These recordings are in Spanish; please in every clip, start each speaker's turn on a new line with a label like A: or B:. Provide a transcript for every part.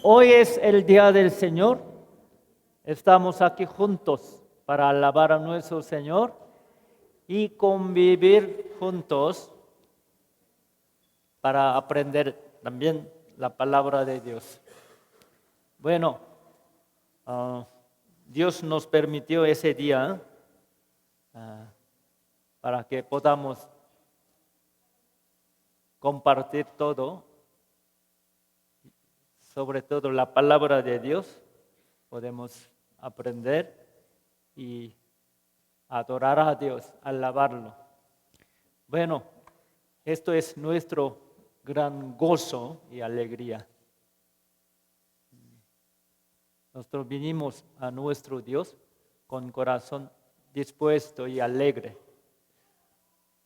A: Hoy es el día del Señor. Estamos aquí juntos para alabar a nuestro Señor y convivir juntos para aprender también la palabra de Dios. Bueno, Dios nos permitió ese día para que podamos compartir todo, sobre todo la palabra de Dios. Podemos aprender y adorar a Dios, alabarlo. Bueno, esto es nuestro gran gozo y alegría. Nosotros vinimos a nuestro Dios con corazón dispuesto y alegre.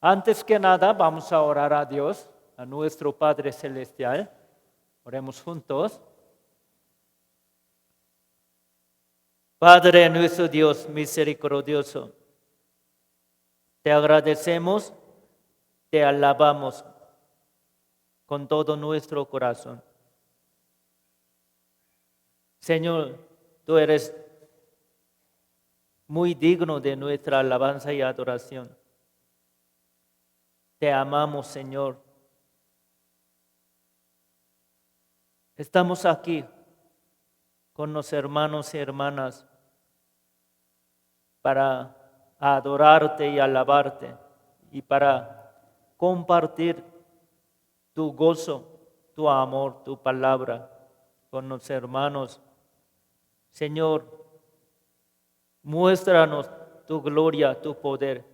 A: Antes que nada, vamos a orar a Dios, a nuestro Padre Celestial. Oremos juntos. Padre nuestro Dios misericordioso, te agradecemos, te alabamos con todo nuestro corazón. Señor, tú eres muy digno de nuestra alabanza y adoración. Te amamos, Señor. Estamos aquí con los hermanos y hermanas para adorarte y alabarte y para compartir tu gozo, tu amor, tu palabra con los hermanos. Señor, muéstranos tu gloria, tu poder,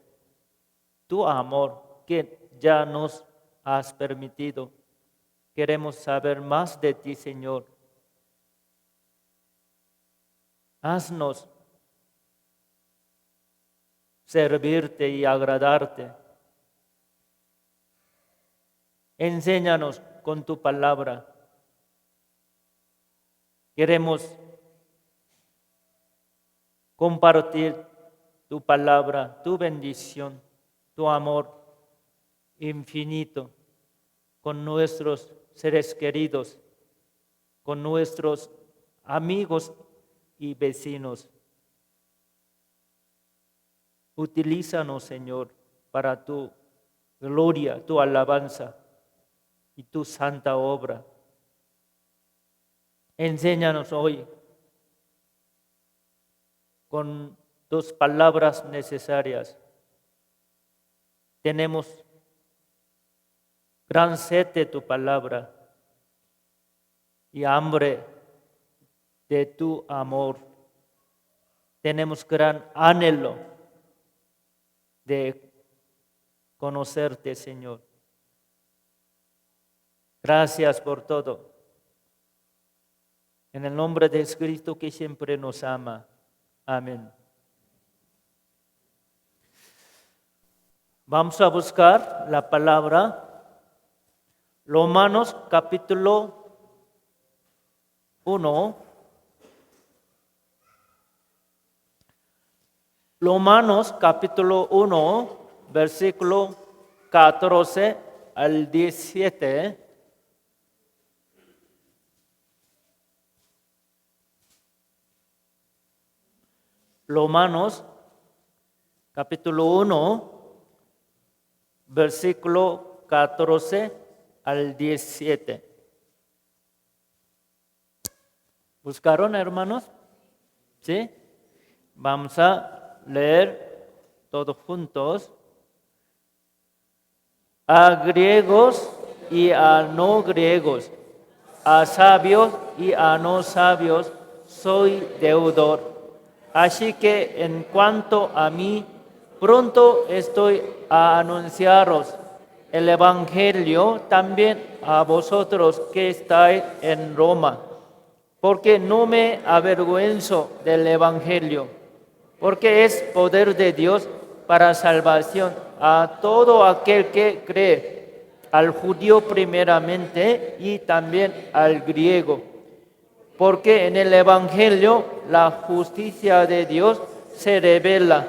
A: tu amor que ya nos has permitido. Queremos saber más de ti, Señor. Haznos servirte y agradarte. Enséñanos con tu palabra. Queremos compartir tu palabra, tu bendición, tu amor infinito con nuestros seres queridos, con nuestros amigos y vecinos. Utilízanos, Señor, para tu gloria, tu alabanza y tu santa obra. Enséñanos hoy con tus palabras necesarias. Tenemos gran sed de tu palabra y hambre de tu amor. Tenemos gran anhelo de conocerte, Señor. Gracias por todo. En el nombre de Cristo que siempre nos ama. Amén. Vamos a buscar la palabra Romanos capítulo 1. Romanos capítulo 1, versículo 14 al 17. Romanos capítulo 1, versículo 14 al 17. ¿Buscaron, hermanos? ¿Sí? Vamos a leer todos juntos. A griegos y a no griegos, a sabios y a no sabios, soy deudor. Así que en cuanto a mí, pronto estoy a anunciaros el Evangelio también a vosotros que estáis en Roma, porque no me avergüenzo del Evangelio, porque es poder de Dios para salvación a todo aquel que cree, al judío primeramente y también al griego. Porque en el Evangelio la justicia de Dios se revela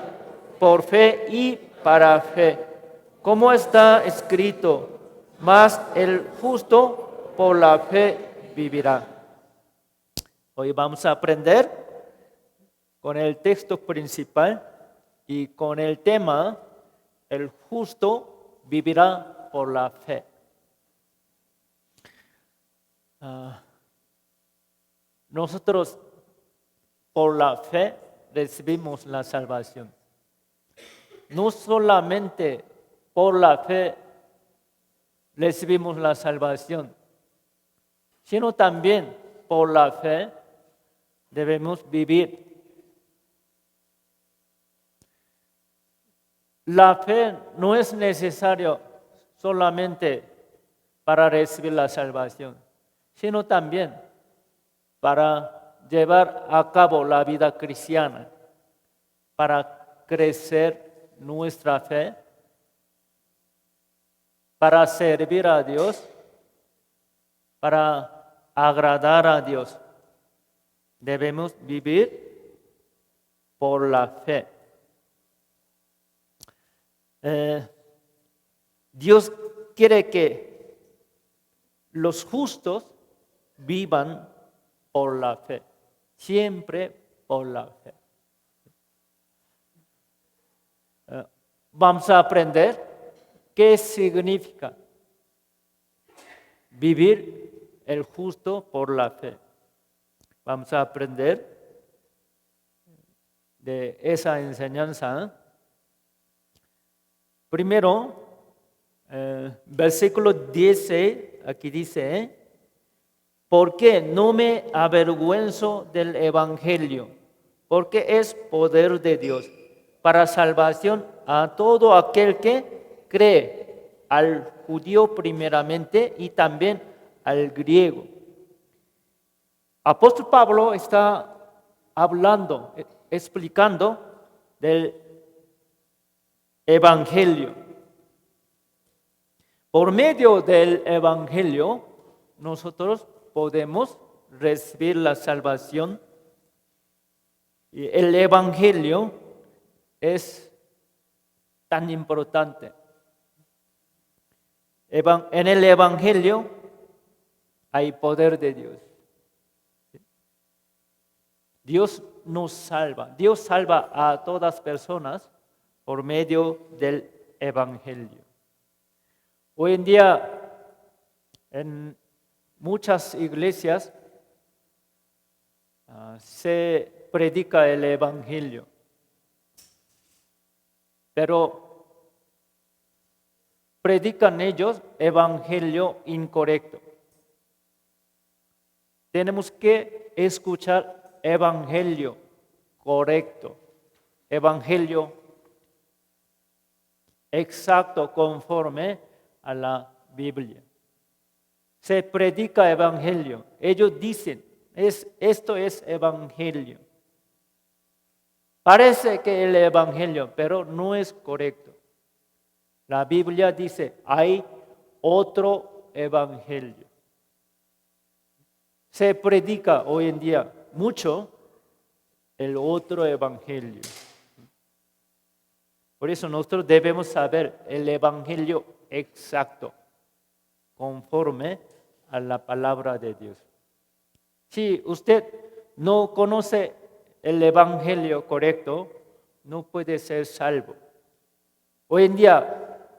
A: por fe y para fe. Como está escrito, mas el justo por la fe vivirá. Hoy vamos a aprender con el texto principal y con el tema, el justo vivirá por la fe. Nosotros por la fe recibimos la salvación. No solamente por la fe recibimos la salvación, sino también por la fe debemos vivir. La fe no es necesaria solamente para recibir la salvación, sino también para llevar a cabo la vida cristiana, para crecer nuestra fe, para servir a Dios, para agradar a Dios. Debemos vivir por la fe. Dios quiere que los justos vivan por la fe, siempre por la fe. Vamos a aprender qué significa vivir el justo por la fe. Vamos a aprender de esa enseñanza. Primero, versículo 16, aquí dice, porque no me avergüenzo del evangelio, porque es poder de Dios para salvación a todo aquel que cree, al judío primeramente y también al griego. Apóstol Pablo está hablando, explicando del evangelio. Por medio del evangelio, nosotros podemos recibir la salvación. Y el evangelio es tan importante. En el evangelio hay poder de Dios. Dios nos salva. Dios salva a todas personas por medio del evangelio. Hoy en día, en muchas iglesias se predica el evangelio, pero predican ellos evangelio incorrecto. Tenemos que escuchar evangelio correcto, evangelio exacto conforme a la Biblia. Se predica evangelio. Ellos dicen, esto es evangelio. Parece que el evangelio, pero no es correcto. La Biblia dice, hay otro evangelio. Se predica hoy en día mucho el otro evangelio. Por eso nosotros debemos saber el evangelio exacto, conforme a la palabra de Dios. Si usted no conoce el evangelio correcto, no puede ser salvo. Hoy en día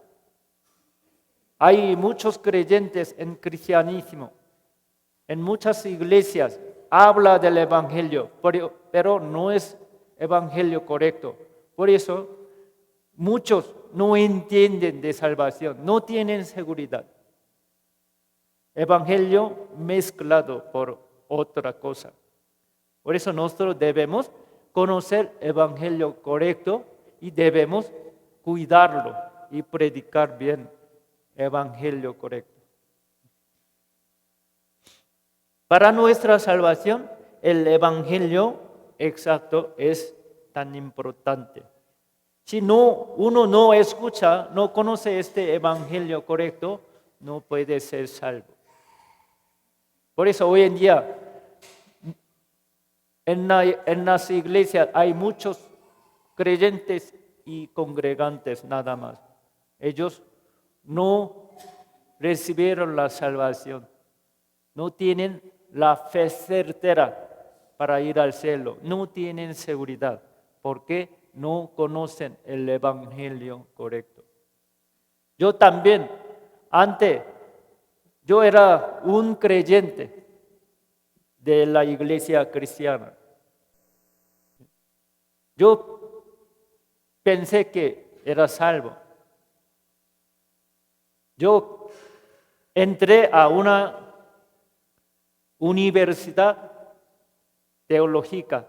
A: hay muchos creyentes en cristianismo, en muchas iglesias habla del evangelio, pero no es evangelio correcto. Por eso muchos no entienden de salvación, no tienen seguridad. Evangelio mezclado por otra cosa. Por eso nosotros debemos conocer el evangelio correcto y debemos cuidarlo y predicar bien el evangelio correcto. Para nuestra salvación, el evangelio exacto es tan importante. Si uno no escucha, no conoce este evangelio correcto, no puede ser salvo. Por eso hoy en día en las iglesias hay muchos creyentes y congregantes nada más. Ellos no recibieron la salvación, no tienen la fe certera para ir al cielo. No tienen seguridad porque no conocen el evangelio correcto. Yo también, antes, yo era un creyente de la iglesia cristiana. Yo pensé que era salvo. Yo entré a una universidad teológica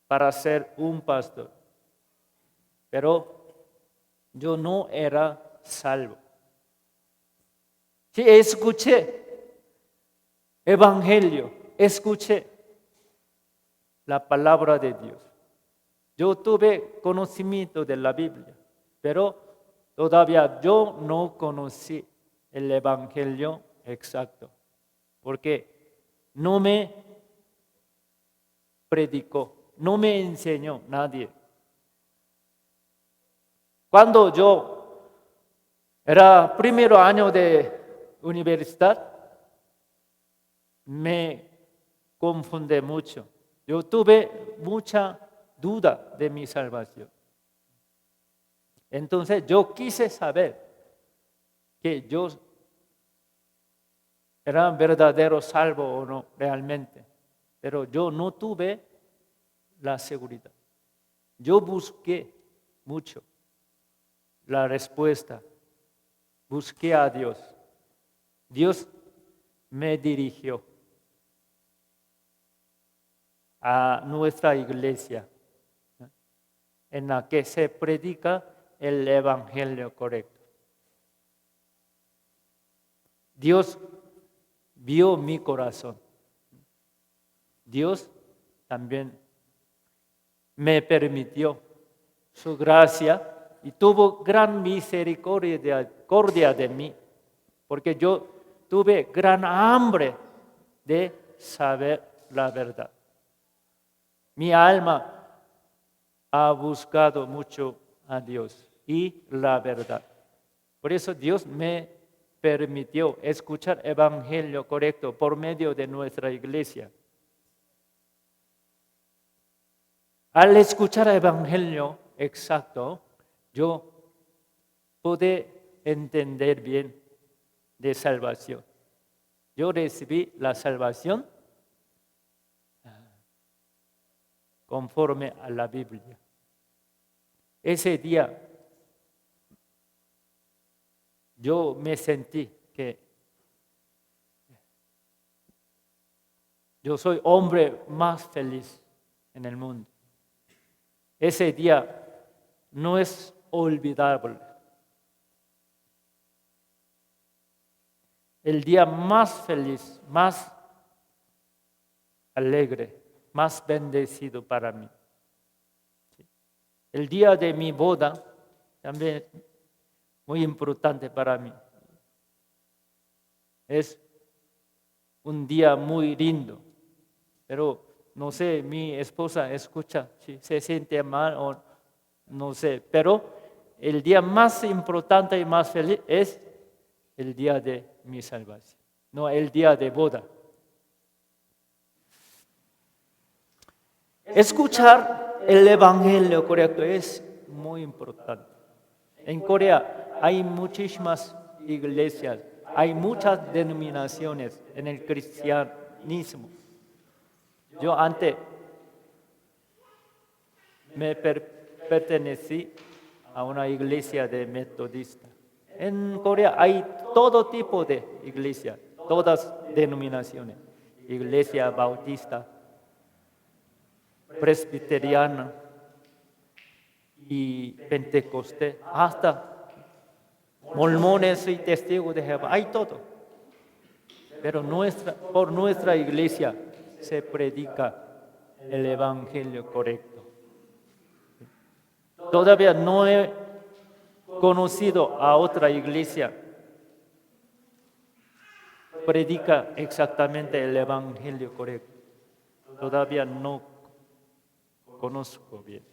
A: para ser un pastor, pero yo no era salvo. Sí, escuché evangelio, escuché la palabra de Dios. Yo tuve conocimiento de la Biblia, pero todavía yo no conocí el evangelio exacto, porque no me predicó, no me enseñó nadie. Cuando yo era primer año de universidad, me confundí mucho. Yo tuve mucha duda de mi salvación. Entonces yo quise saber que yo era verdadero salvo o no realmente, pero yo no tuve la seguridad. Yo busqué mucho la respuesta, busqué a Dios. Dios me dirigió a nuestra iglesia en la que se predica el evangelio correcto. Dios vio mi corazón. Dios también me permitió su gracia y tuvo gran misericordia de mí, porque yo tuve gran hambre de saber la verdad. Mi alma ha buscado mucho a Dios y la verdad. Por eso Dios me permitió escuchar el evangelio correcto por medio de nuestra iglesia. Al escuchar el evangelio exacto, yo pude entender bien de salvación. Yo recibí la salvación conforme a la Biblia. Ese día yo me sentí que yo soy hombre más feliz en el mundo. Ese día no es olvidable. El día más feliz, más alegre, más bendecido para mí. El día de mi boda también muy importante para mí. Es un día muy lindo, pero no sé, mi esposa escucha si se siente mal o no sé, pero el día más importante y más feliz es el día de mi salvación, no el día de boda. Escuchar el evangelio correcto es muy importante. En Corea hay muchísimas iglesias, hay muchas denominaciones en el cristianismo. Yo antes me pertenecí a una iglesia de metodistas. En Corea hay todo tipo de iglesias, todas denominaciones. Iglesia bautista, presbiteriana y pentecostés, hasta mormones y testigos de Jehová, hay todo. Pero por nuestra iglesia se predica el evangelio correcto. Todavía no he conocido a otra iglesia que predica exactamente el evangelio correcto. Todavía no conozco bien.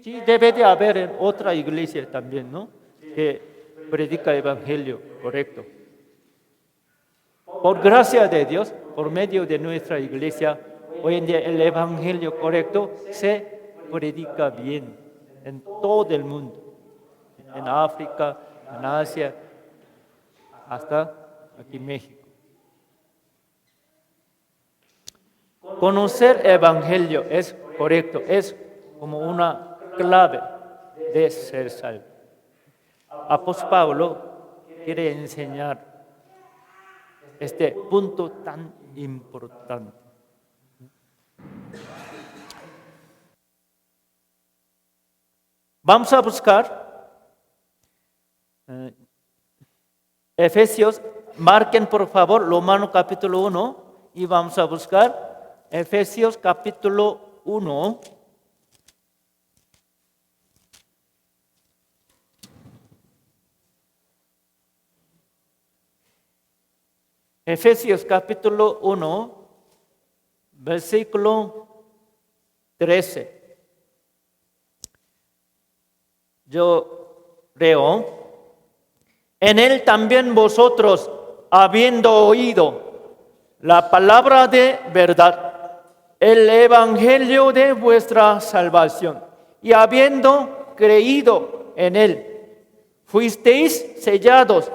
A: Sí, debe de haber en otra iglesia también, ¿no? Que predica el evangelio correcto. Por gracia de Dios, por medio de nuestra iglesia, hoy en día el evangelio correcto se predica bien en todo el mundo, en África, en Asia, hasta aquí en México. Conocer el evangelio es correcto, es como una clave de ser salvo. Apóstol Pablo quiere enseñar este punto tan importante. Vamos a buscar Efesios, marquen por favor Romanos capítulo 1 y vamos a buscar Efesios capítulo 1. Efesios capítulo 1, versículo 13. Yo leo. En él también vosotros, habiendo oído la palabra de verdad, el evangelio de vuestra salvación, y habiendo creído en él, fuisteis sellados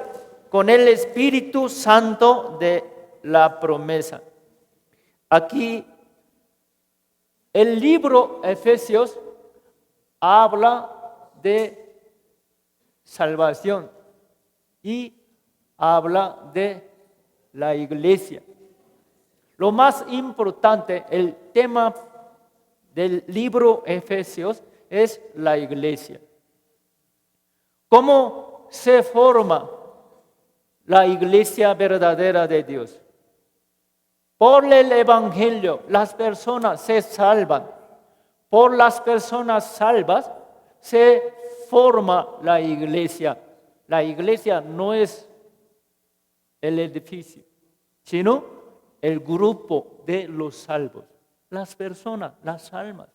A: con el Espíritu Santo de la promesa. Aquí el libro Efesios habla de salvación y habla de la iglesia. Lo más importante, el tema del libro Efesios es la iglesia. ¿Cómo se forma la iglesia verdadera de Dios? Por el evangelio las personas se salvan. Por las personas salvas se forma la iglesia. La iglesia no es el edificio, sino el grupo de los salvos, las personas, las almas.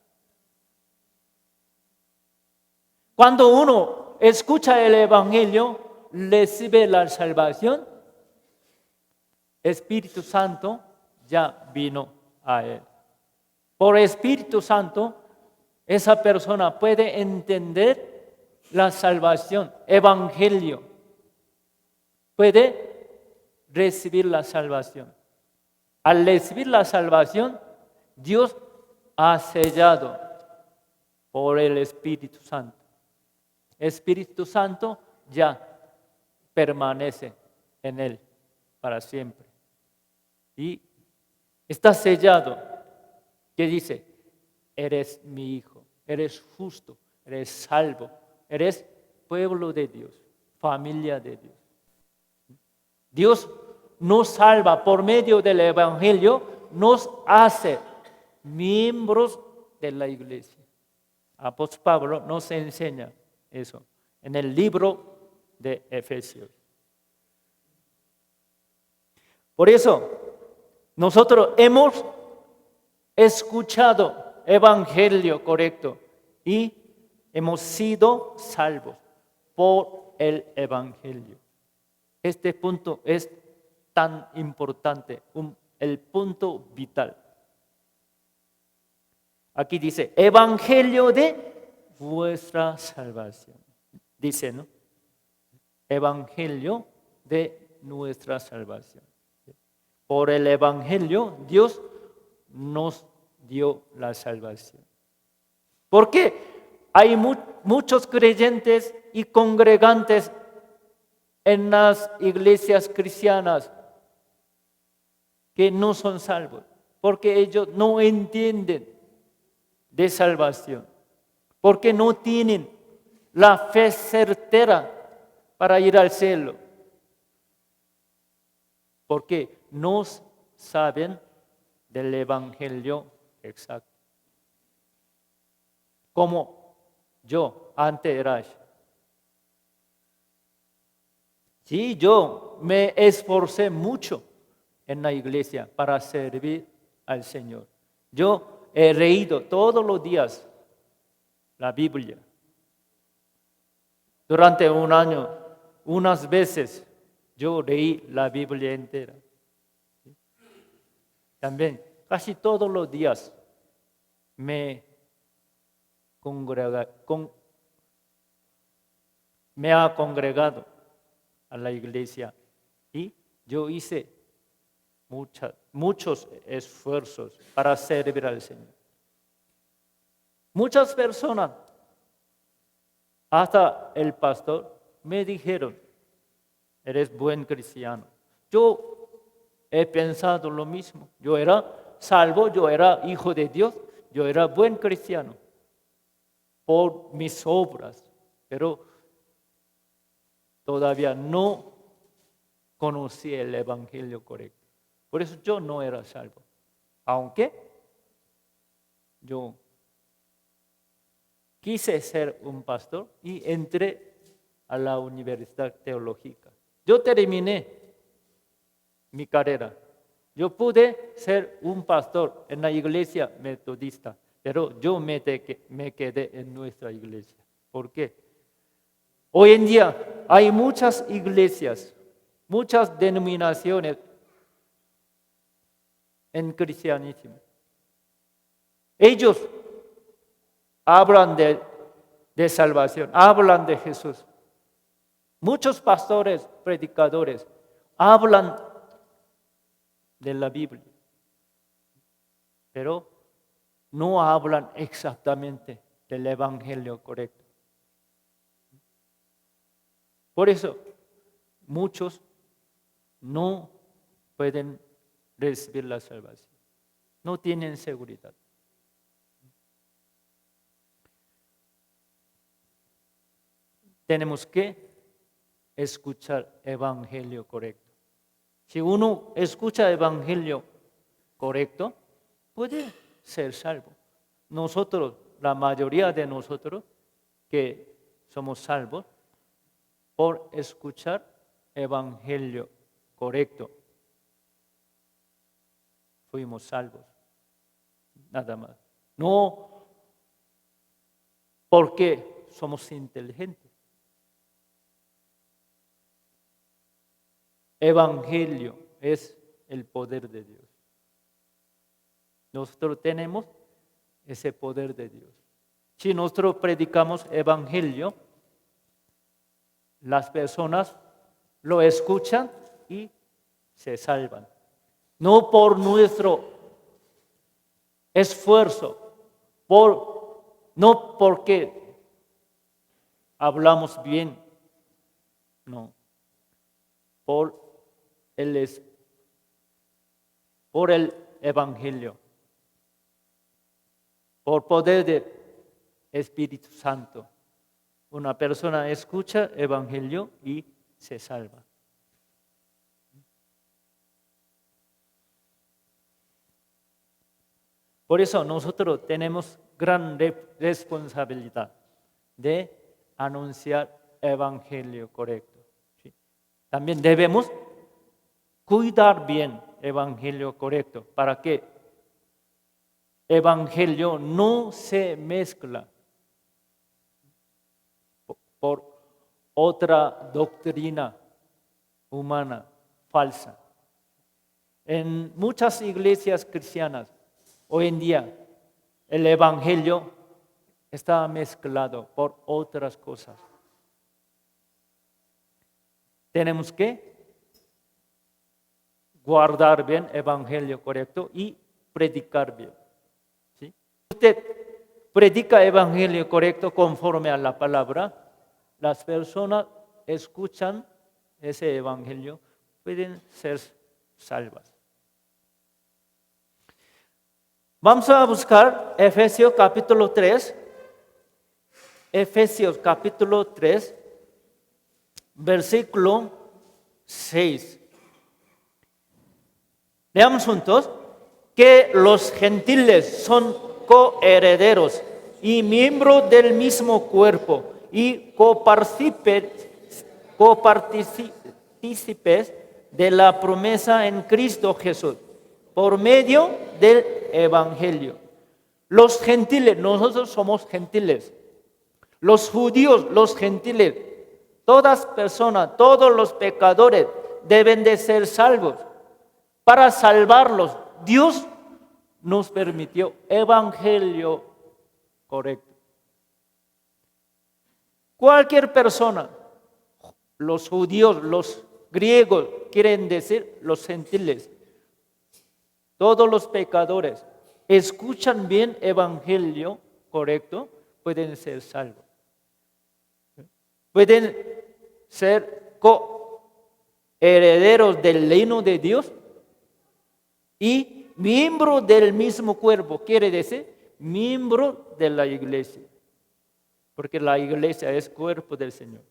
A: Cuando uno escucha el evangelio, recibe la salvación, Espíritu Santo ya vino a él. Por Espíritu Santo, esa persona puede entender la salvación, evangelio. Puede recibir la salvación. Al recibir la salvación, Dios ha sellado por el Espíritu Santo. Espíritu Santo ya permanece en él para siempre. Y está sellado, que dice, eres mi hijo, eres justo, eres salvo. Eres pueblo de Dios, familia de Dios. Dios nos salva por medio del evangelio, nos hace miembros de la iglesia. Apóstol Pablo nos enseña eso en el libro de Efesios. Por eso, nosotros hemos escuchado evangelio correcto y hemos sido salvos por el evangelio. Este punto es tan importante, el punto vital. Aquí dice, evangelio de vuestra salvación. Dice, ¿no? Evangelio de nuestra salvación. Por el evangelio, Dios nos dio la salvación. ¿Por qué? Hay muchos creyentes y congregantes en las iglesias cristianas que no son salvos, porque ellos no entienden de salvación, porque no tienen la fe certera para ir al cielo, porque no saben del evangelio exacto. Como yo antes era. Sí, yo me esforcé mucho en la iglesia para servir al Señor. Yo he leído todos los días la Biblia. Durante un año, unas veces, yo leí la Biblia entera. También casi todos los días me ha congregado a la iglesia y yo hice muchos esfuerzos para servir al Señor. Muchas personas, hasta el pastor, me dijeron, eres buen cristiano. Yo he pensado lo mismo. Yo era salvo, yo era hijo de Dios, yo era buen cristiano por mis obras, pero todavía no conocí el evangelio correcto. Por eso yo no era salvo. Aunque yo quise ser un pastor y entré a la Universidad Teológica. Yo terminé mi carrera. Yo pude ser un pastor en la iglesia metodista, pero yo me quedé en nuestra iglesia. ¿Por qué? Hoy en día hay muchas iglesias, muchas denominaciones en cristianismo. Ellos hablan de salvación, hablan de Jesús. Muchos pastores, predicadores, hablan de la Biblia, pero no hablan exactamente del evangelio correcto. Por eso, muchos no pueden recibir la salvación, no tienen seguridad. Tenemos que escuchar evangelio correcto. Si uno escucha evangelio correcto, puede ser salvo. Nosotros, la mayoría de nosotros que somos salvos, por escuchar evangelio correcto, fuimos salvos. Nada más. No porque somos inteligentes. Evangelio es el poder de Dios. Nosotros tenemos ese poder de Dios. Si nosotros predicamos evangelio, las personas lo escuchan y se salvan. No por nuestro esfuerzo, no porque hablamos bien, no, por el evangelio, por poder del Espíritu Santo. Una persona escucha evangelio y se salva. Por eso nosotros tenemos gran responsabilidad de anunciar evangelio correcto. ¿Sí? También debemos cuidar bien evangelio correcto para que evangelio no se mezcla por otra doctrina humana falsa. En muchas iglesias cristianas hoy en día el evangelio está mezclado por otras cosas. Tenemos que guardar bien el evangelio correcto y predicar bien. ¿Sí? Usted predica el evangelio correcto conforme a la palabra, las personas escuchan ese evangelio, pueden ser salvas. Vamos a buscar Efesios capítulo 3. Efesios capítulo 3, versículo 6. Leamos juntos que los gentiles son coherederos y miembros del mismo cuerpo y copartícipes de la promesa en Cristo Jesús por medio del evangelio. Los gentiles, nosotros somos gentiles. Los judíos, los gentiles, todas personas, todos los pecadores deben de ser salvos. Para salvarlos, Dios nos permitió evangelio correcto. Cualquier persona, los judíos, los griegos, quieren decir los gentiles, todos los pecadores, escuchan bien evangelio correcto, pueden ser salvos. Pueden ser herederos del reino de Dios y miembros del mismo cuerpo, quiere decir miembro de la iglesia, porque la iglesia es cuerpo del Señor.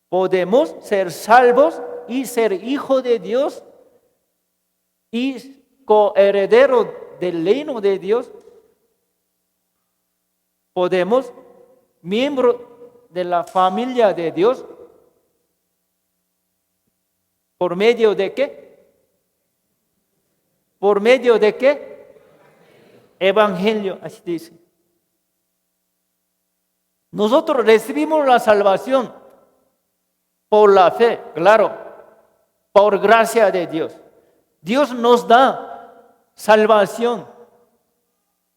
A: Podemos ser salvos y ser hijos de Dios y coherederos del reino de Dios. Podemos miembros de la familia de Dios. ¿Por medio de qué? ¿Por medio de qué? Evangelio, así dice. Nosotros recibimos la salvación por la fe, claro, por gracia de Dios. Dios nos da salvación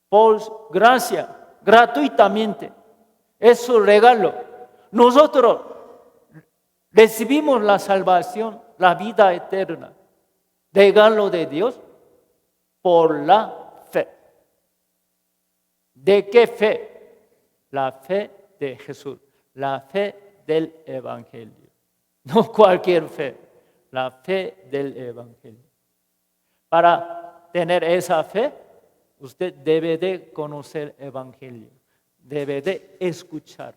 A: por gracia, gratuitamente. Es su regalo. Nosotros recibimos la salvación, la vida eterna, regalo de Dios por la fe. ¿De qué fe? La fe de Jesús, la fe del Evangelio. No cualquier fe, la fe del Evangelio. Para tener esa fe, usted debe de conocer el Evangelio, debe de escuchar.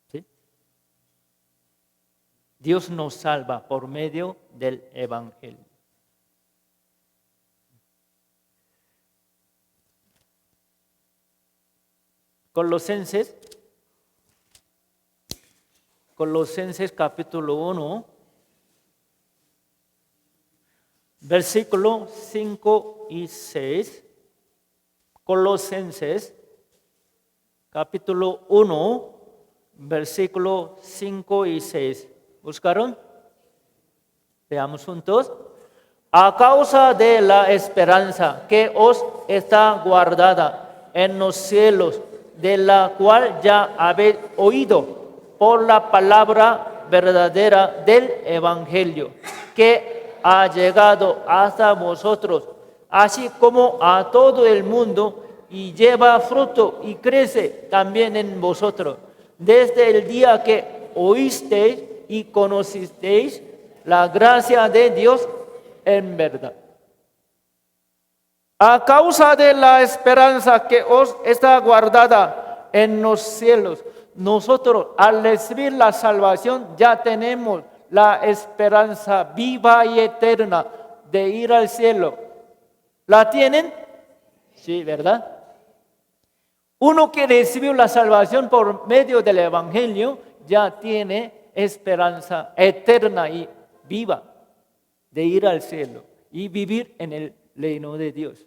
A: ¿Sí? Dios nos salva por medio del Evangelio. Colosenses capítulo 1, versículo 5 y 6. Colosenses capítulo 1, versículo 5 y 6. ¿Buscaron? Veamos juntos. A causa de la esperanza que os está guardada en los cielos, de la cual ya habéis oído por la palabra verdadera del Evangelio, que ha llegado hasta vosotros, así como a todo el mundo, y lleva fruto y crece también en vosotros, desde el día que oísteis y conocisteis la gracia de Dios en verdad. A causa de la esperanza que os está guardada en los cielos, nosotros al recibir la salvación ya tenemos la esperanza viva y eterna de ir al cielo. ¿La tienen? Sí, ¿verdad? Uno que recibió la salvación por medio del Evangelio ya tiene esperanza eterna y viva de ir al cielo y vivir en el reino de Dios.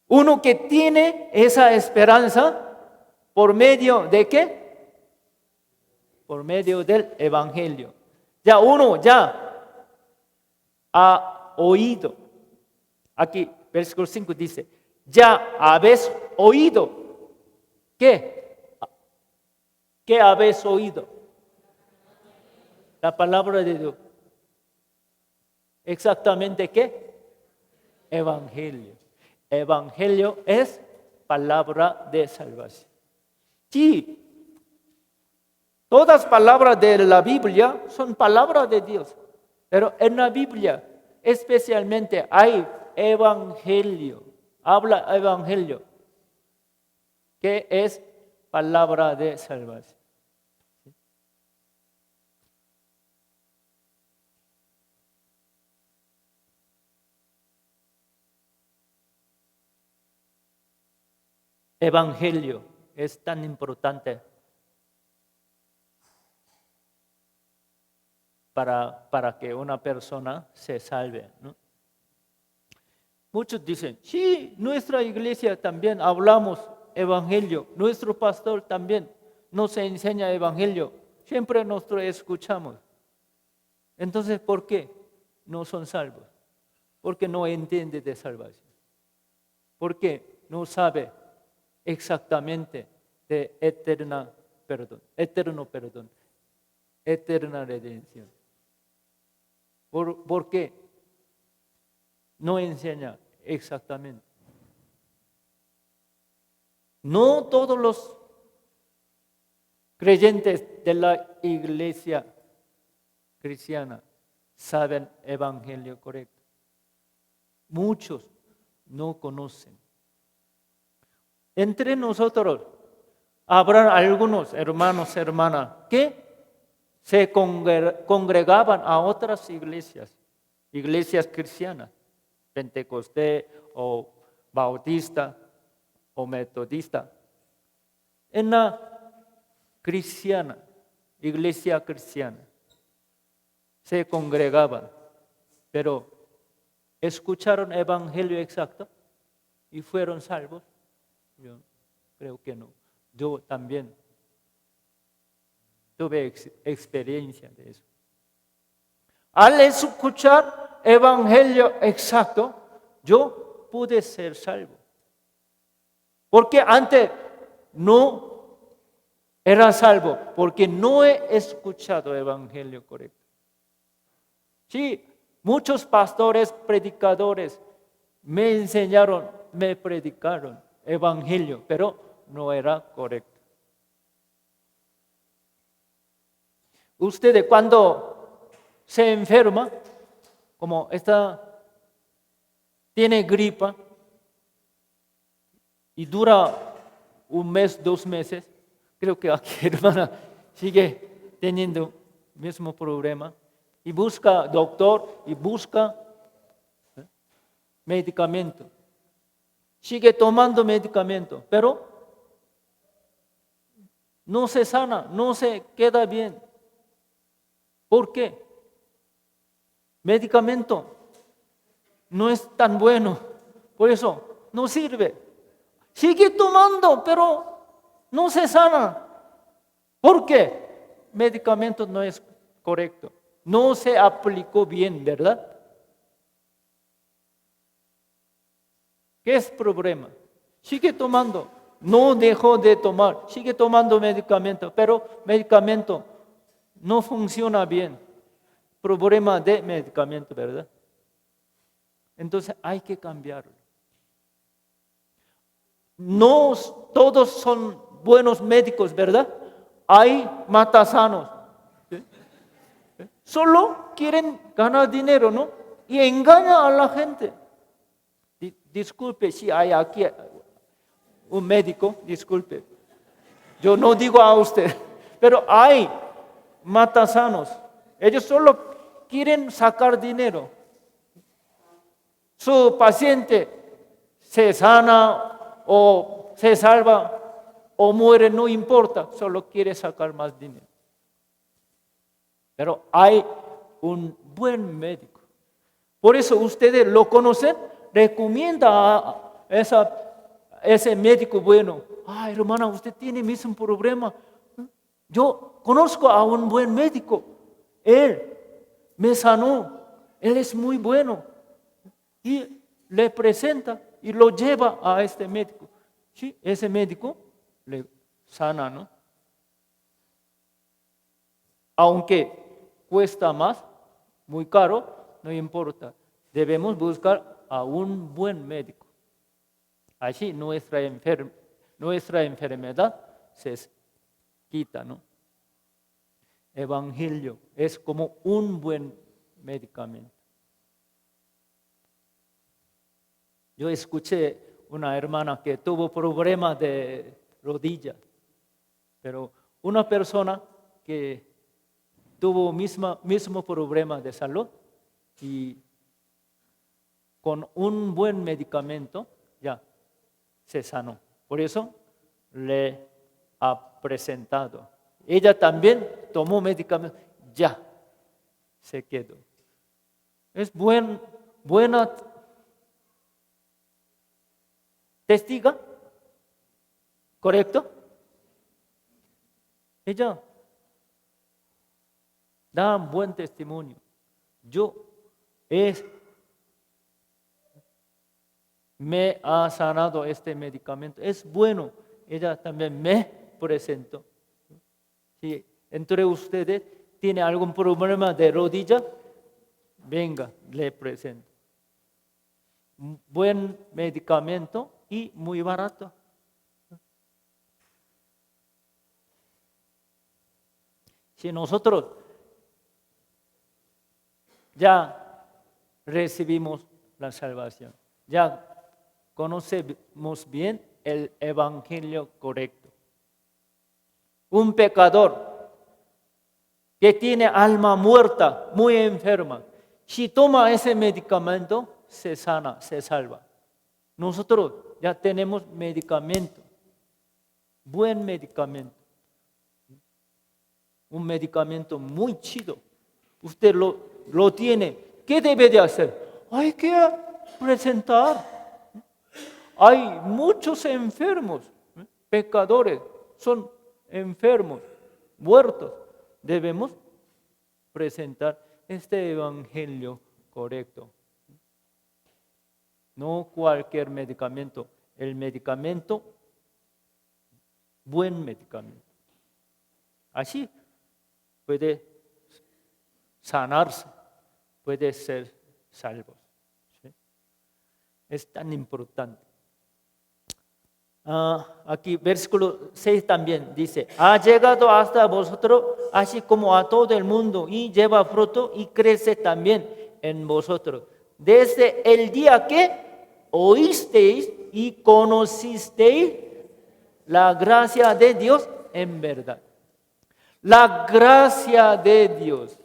A: Uno que tiene esa esperanza, ¿por medio de qué? Por medio del Evangelio. Ya uno ya ha oído. Aquí, versículo 5 dice, ya habéis oído. ¿Qué? ¿Qué habéis oído? La palabra de Dios. ¿Exactamente qué? Evangelio. Evangelio es palabra de salvación. Sí, todas palabras de la Biblia son palabras de Dios, pero en la Biblia especialmente hay evangelio, habla evangelio, que es palabra de salvación. Evangelio es tan importante para que una persona se salve, ¿no? Muchos dicen, sí, nuestra iglesia también hablamos evangelio, nuestro pastor también nos enseña evangelio, siempre nosotros escuchamos. Entonces, ¿por qué no son salvos? porque no entiende de salvación, porque no sabe exactamente de eterno perdón, eterna redención. Porque no enseña exactamente. No todos los creyentes de la iglesia cristiana saben evangelio correcto. Muchos no conocen. Entre nosotros habrá algunos hermanos, hermanas que se congregaban a otras iglesias cristianas, Pentecostés o Bautista o Metodista. En la cristiana, iglesia cristiana, se congregaban, pero escucharon el evangelio exacto y fueron salvos. Yo creo que no. Yo también tuve experiencia de eso. Al escuchar evangelio exacto, yo pude ser salvo. Porque antes no era salvo, porque no he escuchado evangelio correcto. Sí, muchos pastores, predicadores me enseñaron, me predicaron evangelio, pero no era correcto. Ustedes cuando se enferma, como tiene gripa y dura un mes, 2 meses, creo que aquí hermana sigue teniendo el mismo problema y busca doctor y busca medicamento. Sigue tomando medicamento, pero no se sana, no se queda bien. ¿Por qué? Medicamento no es tan bueno, por eso no sirve. Sigue tomando, pero no se sana. ¿Por qué? Medicamento no es correcto. No se aplicó bien, ¿verdad? ¿Qué es el problema? Sigue tomando, no dejó de tomar, sigue tomando medicamento, pero medicamento no funciona bien. Problema de medicamento, ¿verdad? Entonces hay que cambiarlo. No todos son buenos médicos, ¿verdad? Hay matasanos. ¿Sí? Solo quieren ganar dinero, ¿no? Y engañan a la gente. Disculpe si hay aquí un médico, disculpe. Yo no digo a usted, pero hay matasanos. Ellos solo quieren sacar dinero. Su paciente se sana o se salva o muere, no importa, solo quiere sacar más dinero. Pero hay un buen médico. Por eso ustedes lo conocen, recomienda a ese médico bueno. Hermana, usted tiene mismo problema. Yo conozco a un buen médico. Él me sanó. Él es muy bueno. Y le presenta y lo lleva a este médico. Sí, ese médico le sana, ¿no? Aunque cuesta más, muy caro, no importa. Debemos buscar a un buen médico. Así nuestra enfermedad se quita, ¿no? Evangelio es como un buen medicamento. Yo escuché una hermana que tuvo problemas de rodilla, pero una persona que tuvo mismo problema de salud y con un buen medicamento ya se sanó. Por eso le ha presentado. Ella también tomó medicamento, ya se quedó. Es buena testiga, ¿correcto? Ella da un buen testimonio. Yo he me ha sanado este medicamento. Es bueno. Ella también me presentó. Si entre ustedes tiene algún problema de rodilla, venga, le presento. Buen medicamento y muy barato. Si nosotros ya recibimos la salvación, ya conocemos bien el evangelio correcto. Un pecador que tiene alma muerta, muy enferma, si toma ese medicamento, se sana, se salva. Nosotros ya tenemos medicamento, buen medicamento, un medicamento muy chido. Usted lo tiene. ¿Qué debe de hacer? Hay que presentar. Hay muchos enfermos, pecadores, son enfermos, muertos. Debemos presentar este evangelio correcto. No cualquier medicamento, el medicamento, buen medicamento. Así puede sanarse, puede ser salvo. ¿Sí? Es tan importante. Aquí versículo 6 también dice, ha llegado hasta vosotros, así como a todo el mundo, y lleva fruto y crece también en vosotros. Desde el día que oísteis y conocisteis la gracia de Dios en verdad. La gracia de Dios.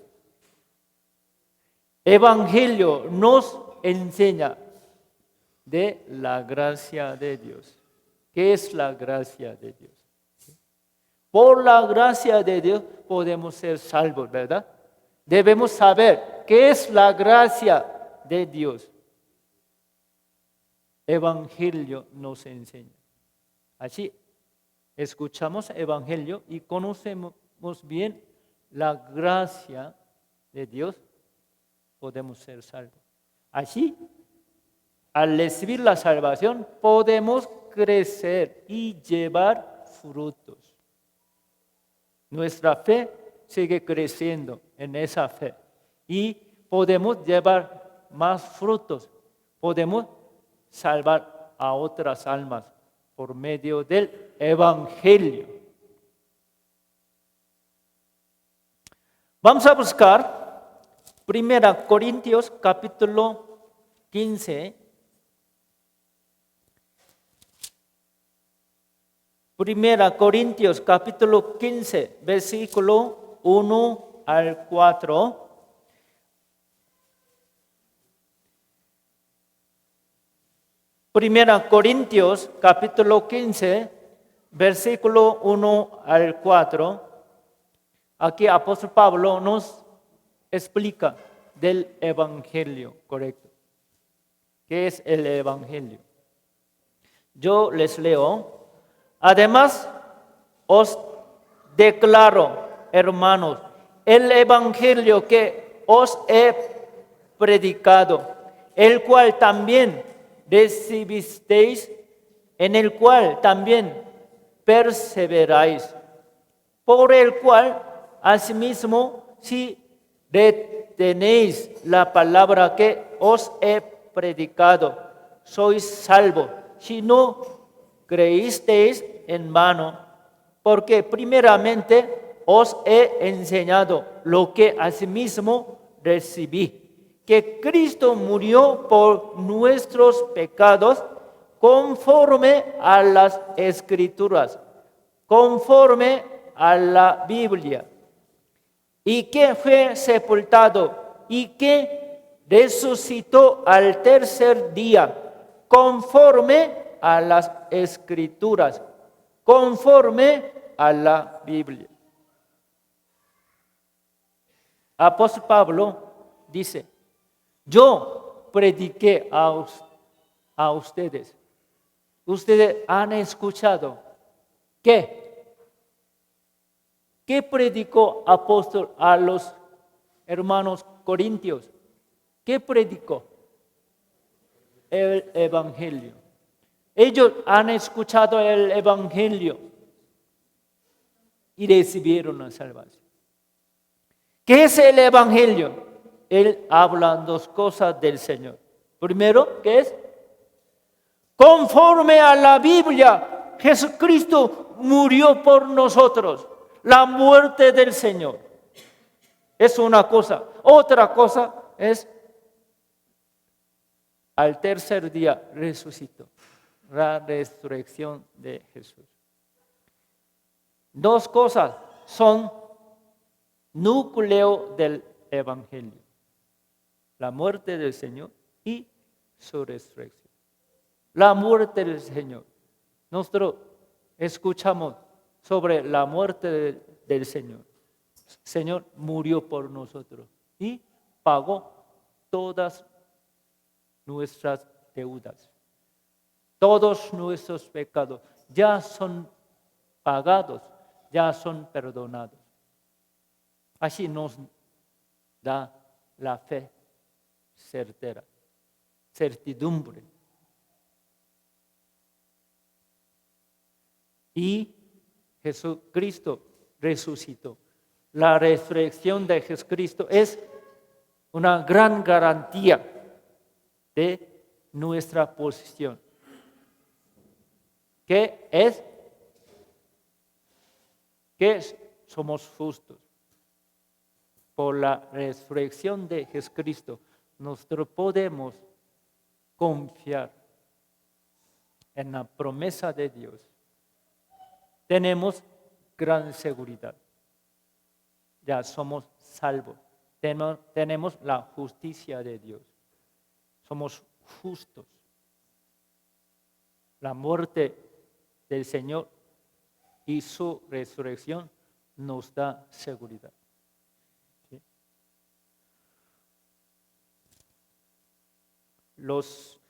A: Evangelio nos enseña de la gracia de Dios. ¿Qué es la gracia de Dios? Por la gracia de Dios podemos ser salvos, ¿verdad? Debemos saber qué es la gracia de Dios. Evangelio nos enseña. Así escuchamos evangelio y conocemos bien la gracia de Dios, podemos ser salvos. Así, al recibir la salvación, podemos crecer y llevar frutos. Nuestra fe sigue creciendo en esa fe y podemos llevar más frutos. Podemos salvar a otras almas por medio del evangelio. Vamos a buscar 1 Corintios capítulo 15. 1 Corintios capítulo 15, versículo 1 al 4. Primera Corintios capítulo 15, versículo 1 al 4. Aquí apóstol Pablo nos explica del evangelio correcto. ¿Qué es el evangelio? Yo les leo. Además, os declaro, hermanos, el evangelio que os he predicado, el cual también recibisteis, en el cual también perseveráis, por el cual asimismo si retenéis la palabra que os he predicado, sois salvos, si no creísteis en vano, porque primeramente os he enseñado lo que asimismo recibí, que Cristo murió por nuestros pecados conforme a las Escrituras, conforme a la Biblia, y que fue sepultado y que resucitó al tercer día, conforme a las Escrituras, conforme a la Biblia. Apóstol Pablo dice, yo prediqué a ustedes. Ustedes han escuchado. ¿Qué? ¿Qué predicó apóstol a los hermanos corintios? ¿Qué predicó? el Evangelio. Ellos han escuchado el Evangelio y recibieron la salvación. ¿Qué es el Evangelio? Él habla dos cosas del Señor. Primero, ¿qué es? Conforme a la Biblia, Jesucristo murió por nosotros. La muerte del Señor. Es una cosa. Otra cosa es, al tercer día resucitó. La resurrección de Jesús. Dos cosas son núcleo del Evangelio. La muerte del Señor y su resurrección. La muerte del Señor. Nosotros escuchamos sobre la muerte del Señor. El Señor murió por nosotros y pagó todas nuestras deudas. Todos nuestros pecados ya son pagados, ya son perdonados. Así nos da la fe certera, certidumbre. Y Jesucristo resucitó. La resurrección de Jesucristo es una gran garantía de nuestra posición. ¿Qué es? Que somos justos. Por la resurrección de Jesucristo, nosotros podemos confiar en la promesa de Dios. Tenemos gran seguridad. Ya somos salvos. Tenemos la justicia de Dios. Somos justos. La muerte del Señor y su resurrección nos da seguridad. ¿Sí? Los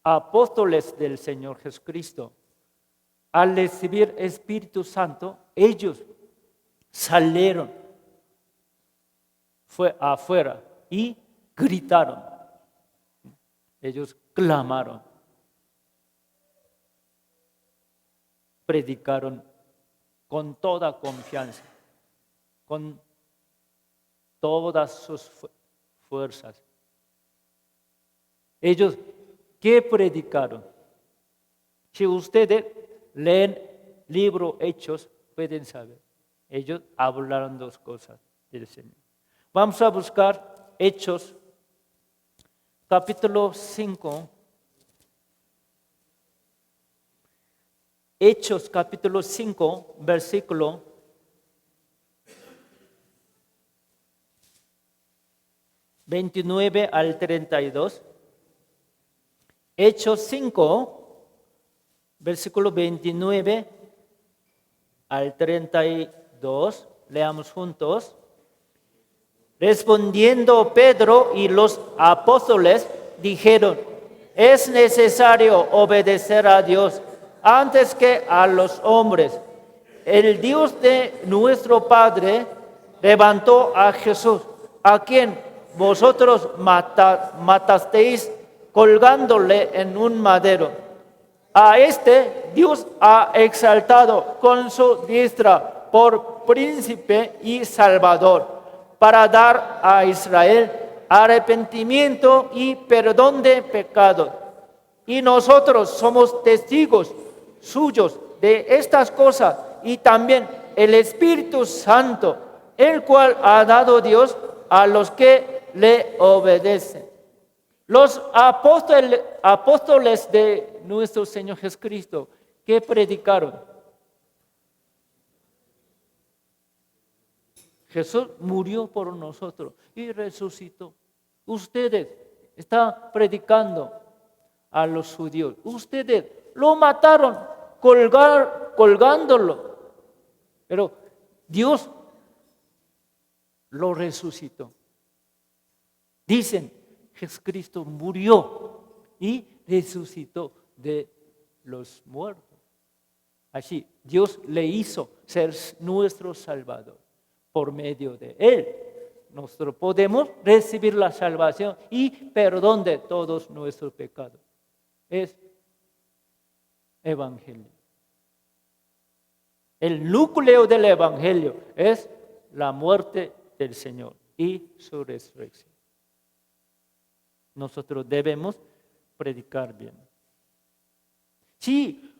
A: apóstoles del Señor Jesucristo, al recibir Espíritu Santo, ellos salieron afuera y gritaron. Ellos clamaron. Predicaron con toda confianza, con todas sus fuerzas. Ellos, ¿qué predicaron? Si ustedes leen libro Hechos, pueden saber. Ellos hablaron dos cosas del Señor. Vamos a buscar Hechos, capítulo 5. Hechos, capítulo 5, versículo 29 al 32. Hechos 5, versículo 29 al 32. Leamos juntos. Respondiendo Pedro y los apóstoles dijeron: es necesario obedecer a Dios antes que a los hombres. El Dios de nuestro Padre levantó a Jesús, a quien vosotros matasteis colgándole en un madero. A este Dios ha exaltado con su diestra por príncipe y salvador, para dar a Israel arrepentimiento y perdón de pecados. Y nosotros somos testigos suyos de estas cosas, y también el Espíritu Santo, el cual ha dado Dios a los que le obedecen. Los apóstoles de nuestro Señor Jesucristo, ¿qué predicaron? Jesús murió por nosotros y resucitó. Ustedes están predicando a los judíos. Ustedes lo mataron colgándolo. Pero Dios lo resucitó. Dicen, Jesucristo murió y resucitó de los muertos. Así, Dios le hizo ser nuestro Salvador por medio de Él. nosotros podemos recibir la salvación y perdón de todos nuestros pecados. Es evangelio. El núcleo del evangelio es la muerte del Señor y su resurrección. Nosotros debemos predicar bien. Si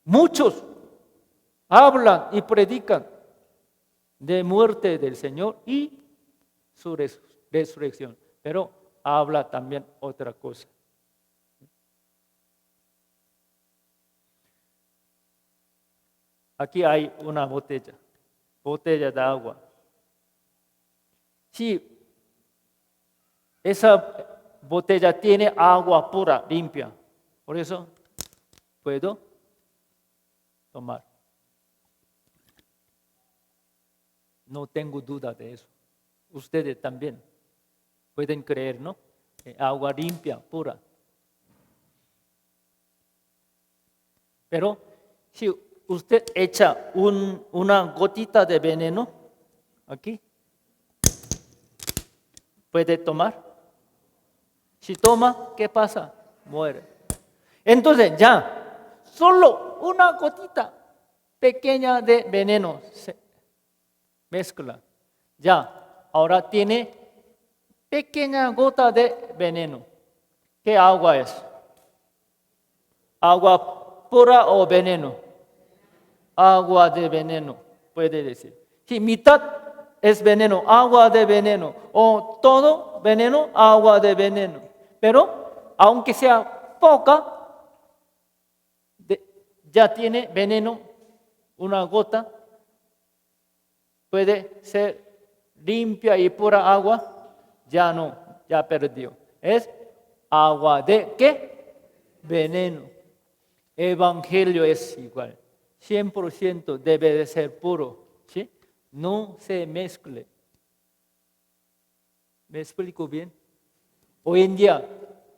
A: muchos hablan y predican de muerte del Señor y su resurrección, pero habla también otra cosa. Aquí hay una botella de agua. Si esa botella tiene agua pura, limpia, por eso puedo tomar. No tengo duda de eso. Ustedes también pueden creer, ¿no? Agua limpia, pura. Pero si usted echa una gotita de veneno aquí, ¿puede tomar? Si toma, ¿qué pasa? Muere. Entonces ya, solo una gotita pequeña de veneno se mezcla. Ya, ahora tiene pequeña gota de veneno. ¿Qué agua es? ¿Agua pura o veneno? Agua de veneno, puede decir. Si mitad es veneno, agua de veneno, o todo veneno, agua de veneno. Pero, aunque sea poca, ya tiene veneno, una gota, puede ser limpia y pura agua, ya no, ya perdió. Es agua de ¿qué? Veneno. Evangelio es igual, 100% debe de ser puro, ¿sí? No se mezcle. ¿Me explico bien? Hoy en día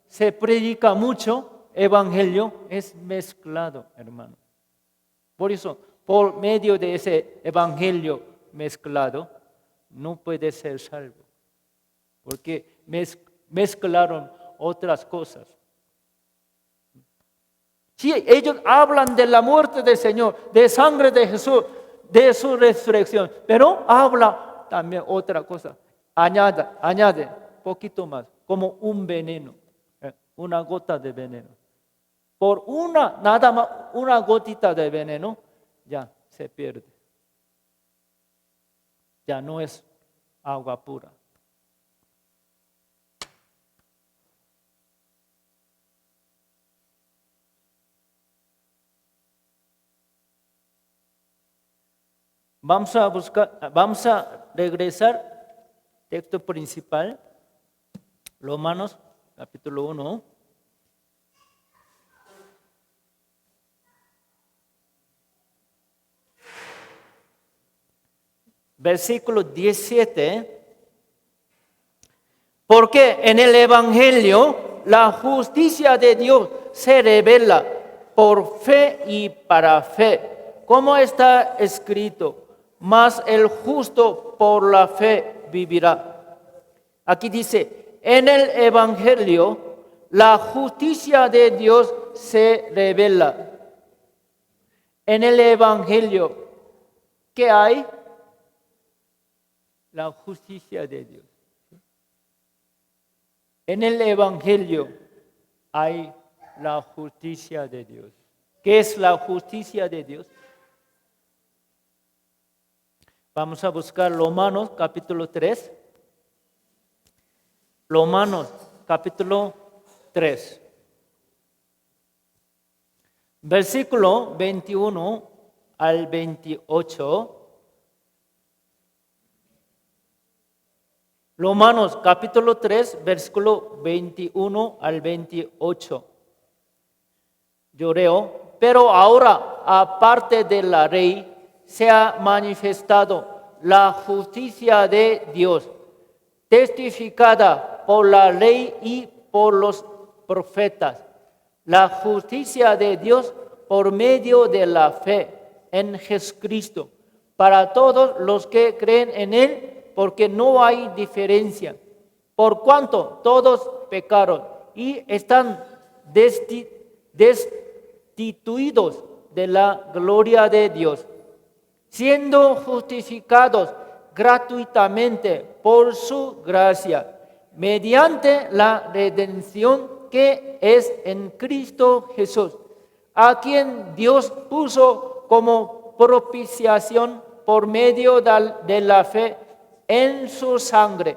A: se predica mucho, evangelio es mezclado, hermano. Por eso, por medio de ese evangelio mezclado, no puede ser salvo. Porque mezclaron otras cosas. Si ellos hablan de la muerte del Señor, de sangre de Jesús, de su resurrección, pero habla también otra cosa. Añade poquito más, como un veneno, una gota de veneno. Por nada más una gotita de veneno, ya se pierde. Ya no es agua pura. Vamos a regresar texto principal, Romanos capítulo 1. Versículo 17. Porque en el Evangelio la justicia de Dios se revela por fe y para fe, como está escrito. Mas el justo por la fe vivirá. Aquí dice, en el Evangelio la justicia de Dios se revela. En el Evangelio, ¿qué hay? La justicia de Dios. En el Evangelio hay la justicia de Dios. ¿Qué es la justicia de Dios? Vamos a buscar Romanos capítulo 3. Romanos capítulo 3. Versículo 21 al 28. Romanos capítulo 3, versículo 21 al 28. Yo leo, pero ahora, aparte de la ley, se ha manifestado la justicia de Dios, testificada por la ley y por los profetas. La justicia de Dios por medio de la fe en Jesucristo, para todos los que creen en Él, porque no hay diferencia. Por cuanto todos pecaron y están destituidos de la gloria de Dios, siendo justificados gratuitamente por su gracia, mediante la redención que es en Cristo Jesús, a quien Dios puso como propiciación por medio de la fe en su sangre,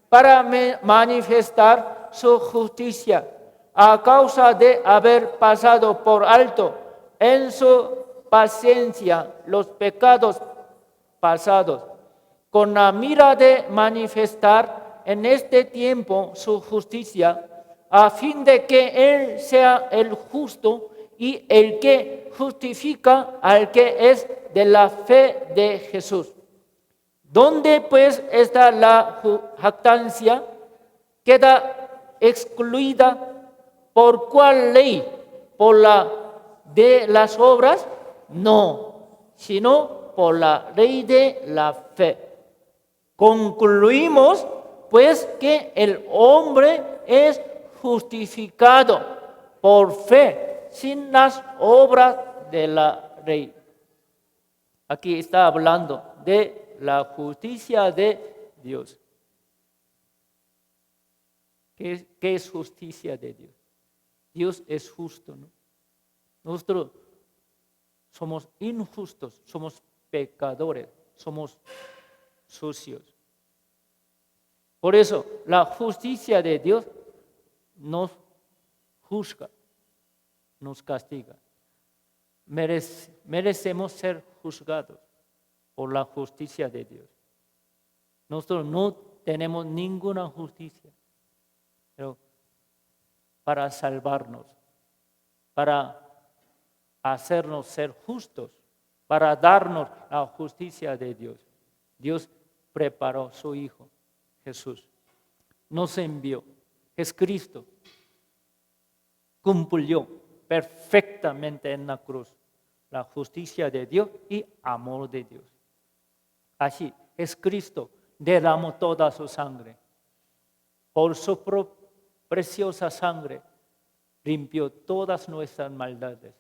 A: para manifestar su justicia, a causa de haber pasado por alto en su paciencia los pecados pasados, con la mira de manifestar en este tiempo su justicia, a fin de que Él sea el justo y el que justifica al que es de la fe de Jesús. ¿Dónde pues está la jactancia? Queda excluida. ¿Por cuál ley? ¿Por la de las obras? No, sino por la ley de la fe. Concluimos pues que el hombre es justificado por fe sin las obras de la ley. Aquí está hablando de la justicia de Dios. ¿Qué es justicia de Dios? Dios es justo, ¿no? Nosotros somos injustos, somos pecadores, somos sucios. Por eso, la justicia de Dios nos juzga, nos castiga. Merecemos ser juzgados por la justicia de Dios. Nosotros no tenemos ninguna justicia, pero para salvarnos, para hacernos ser justos, para darnos la justicia de Dios, Dios preparó su Hijo, Jesús. Nos envió. Jesucristo cumplió perfectamente en la cruz la justicia de Dios y amor de Dios. Así, Jesucristo derramó toda su sangre. Por su preciosa sangre limpió todas nuestras maldades.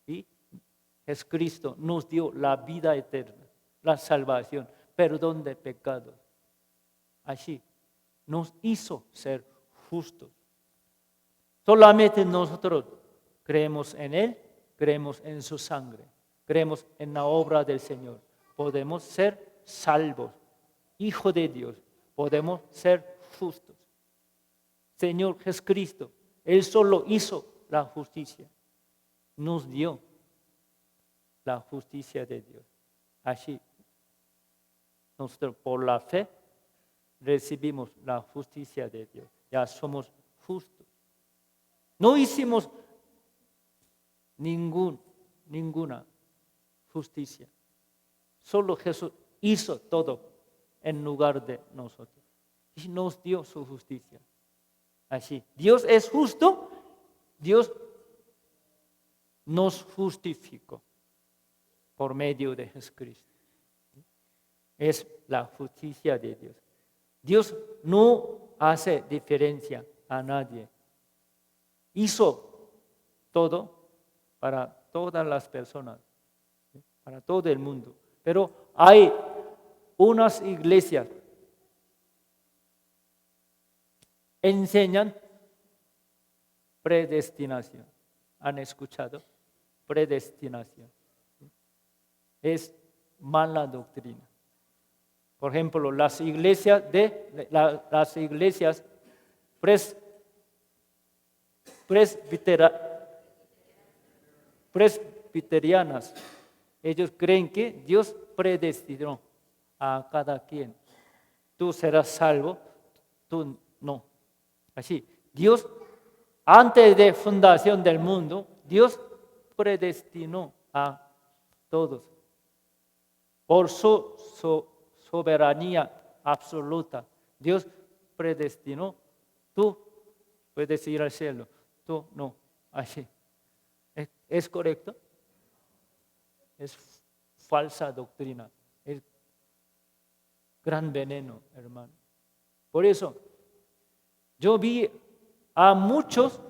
A: Y Jesucristo nos dio la vida eterna, la salvación, perdón de pecados. Así nos hizo ser justos. Solamente nosotros creemos en Él, creemos en su sangre, creemos en la obra del Señor. Podemos ser salvos, hijos de Dios, podemos ser justos. Señor Jesucristo, Él solo hizo la justicia, nos dio la justicia de Dios. Así, nosotros por la fe recibimos la justicia de Dios. Ya somos justos. No hicimos ninguna justicia. Solo Jesús hizo todo en lugar de nosotros. Y nos dio su justicia. Así, Dios es justo, Dios nos justificó por medio de Jesucristo. Es la justicia de Dios. Dios no hace diferencia a nadie. Hizo todo para todas las personas, para todo el mundo. Pero hay unas iglesias que enseñan predestinación. ¿Han escuchado? Predestinación. Es mala doctrina. Por ejemplo, las iglesias presbiterianas, ellos creen que Dios predestinó a cada quien. Tú serás salvo, tú no. Así, Dios, antes de fundación del mundo, Dios predestinó a todos. Por su soberanía absoluta, Dios predestinó. Tú puedes ir al cielo, tú no. Así. ¿Es correcto? Es falsa doctrina. Es gran veneno, hermano. Por eso, yo vi a muchos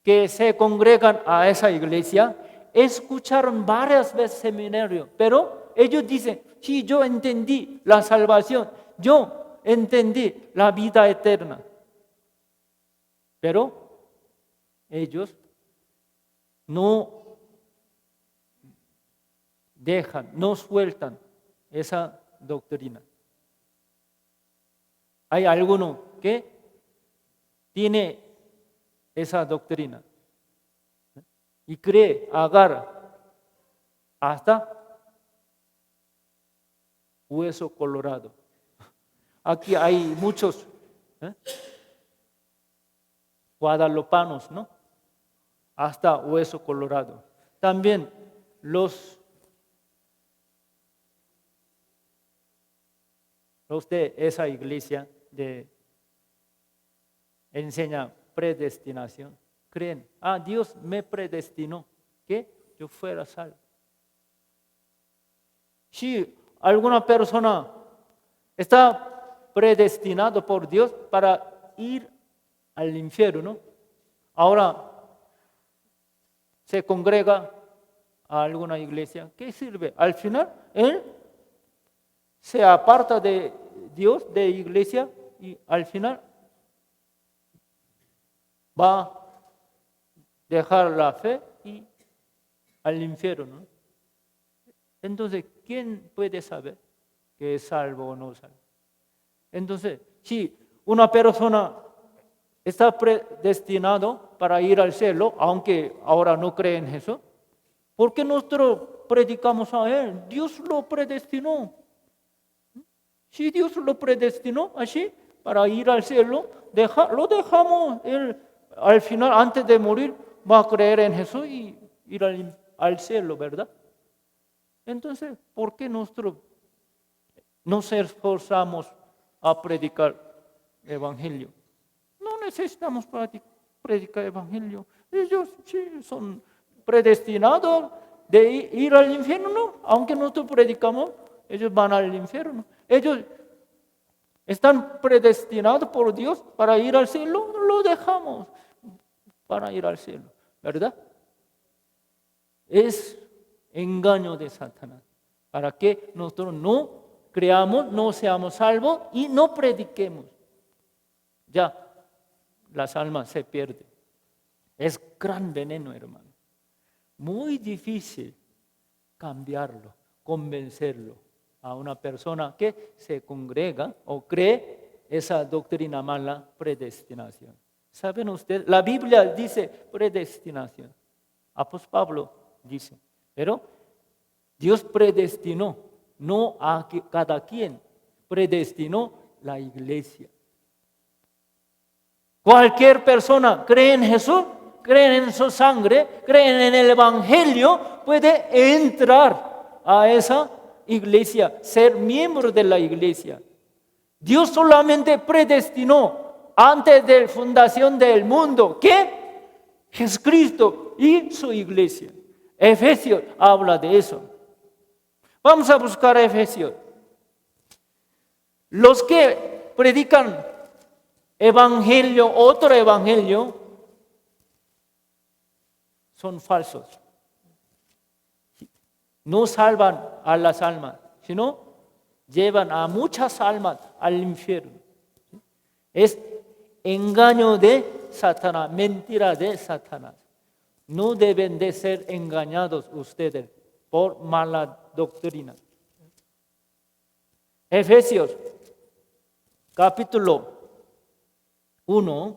A: que se congregan a esa iglesia, escucharon varias veces seminario, pero ellos dicen, sí, yo entendí la salvación, yo entendí la vida eterna. Pero ellos no dejan, no sueltan esa doctrina. Hay alguno que tiene esa doctrina y cree, agarra hasta hueso colorado. Aquí hay muchos guadalupanos, ¿no? Hasta hueso colorado. También los de esa iglesia enseña predestinación. Creen, Dios me predestinó que yo fuera salvo. Si alguna persona está predestinado por Dios para ir al infierno, ahora se congrega a alguna iglesia, ¿qué sirve? Al final, él se aparta de Dios, de iglesia, y al final va a dejar la fe y al infierno. Entonces, ¿quién puede saber que es salvo o no salvo? Entonces, si una persona está predestinado para ir al cielo, aunque ahora no cree en eso, ¿por qué nosotros predicamos a él? Dios lo predestinó. Si Dios lo predestinó así para ir al cielo, lo dejamos. Él al final, antes de morir, va a creer en Jesús y ir al cielo, ¿verdad? Entonces, ¿por qué nosotros nos esforzamos a predicar el evangelio? No necesitamos predicar el evangelio. Ellos sí son predestinados de ir al infierno, ¿no? Aunque nosotros predicamos, ellos van al infierno. Ellos están predestinados por Dios para ir al cielo, lo dejamos para ir al cielo, ¿verdad? Es engaño de Satanás para que nosotros no creamos, no seamos salvos y no prediquemos. Ya las almas se pierden. Es gran veneno, hermano. Muy difícil cambiarlo, convencerlo a una persona que se congrega o cree esa doctrina mala, predestinación. ¿Saben ustedes? La Biblia dice predestinación. Apóstol Pablo dice, pero Dios predestinó, no a cada quien, predestinó la iglesia. Cualquier persona cree en Jesús, cree en su sangre, cree en el evangelio, puede entrar a esa iglesia, ser miembro de la iglesia. Dios solamente predestinó antes de la fundación del mundo que Jesucristo y su iglesia. Efesios habla de eso. Vamos a buscar a Efesios. Los que predican evangelio, otro evangelio, son falsos. No salvan a las almas, sino llevan a muchas almas al infierno. Es engaño de Satanás, mentira de Satanás. No deben de ser engañados ustedes por mala doctrina. Efesios, capítulo 1,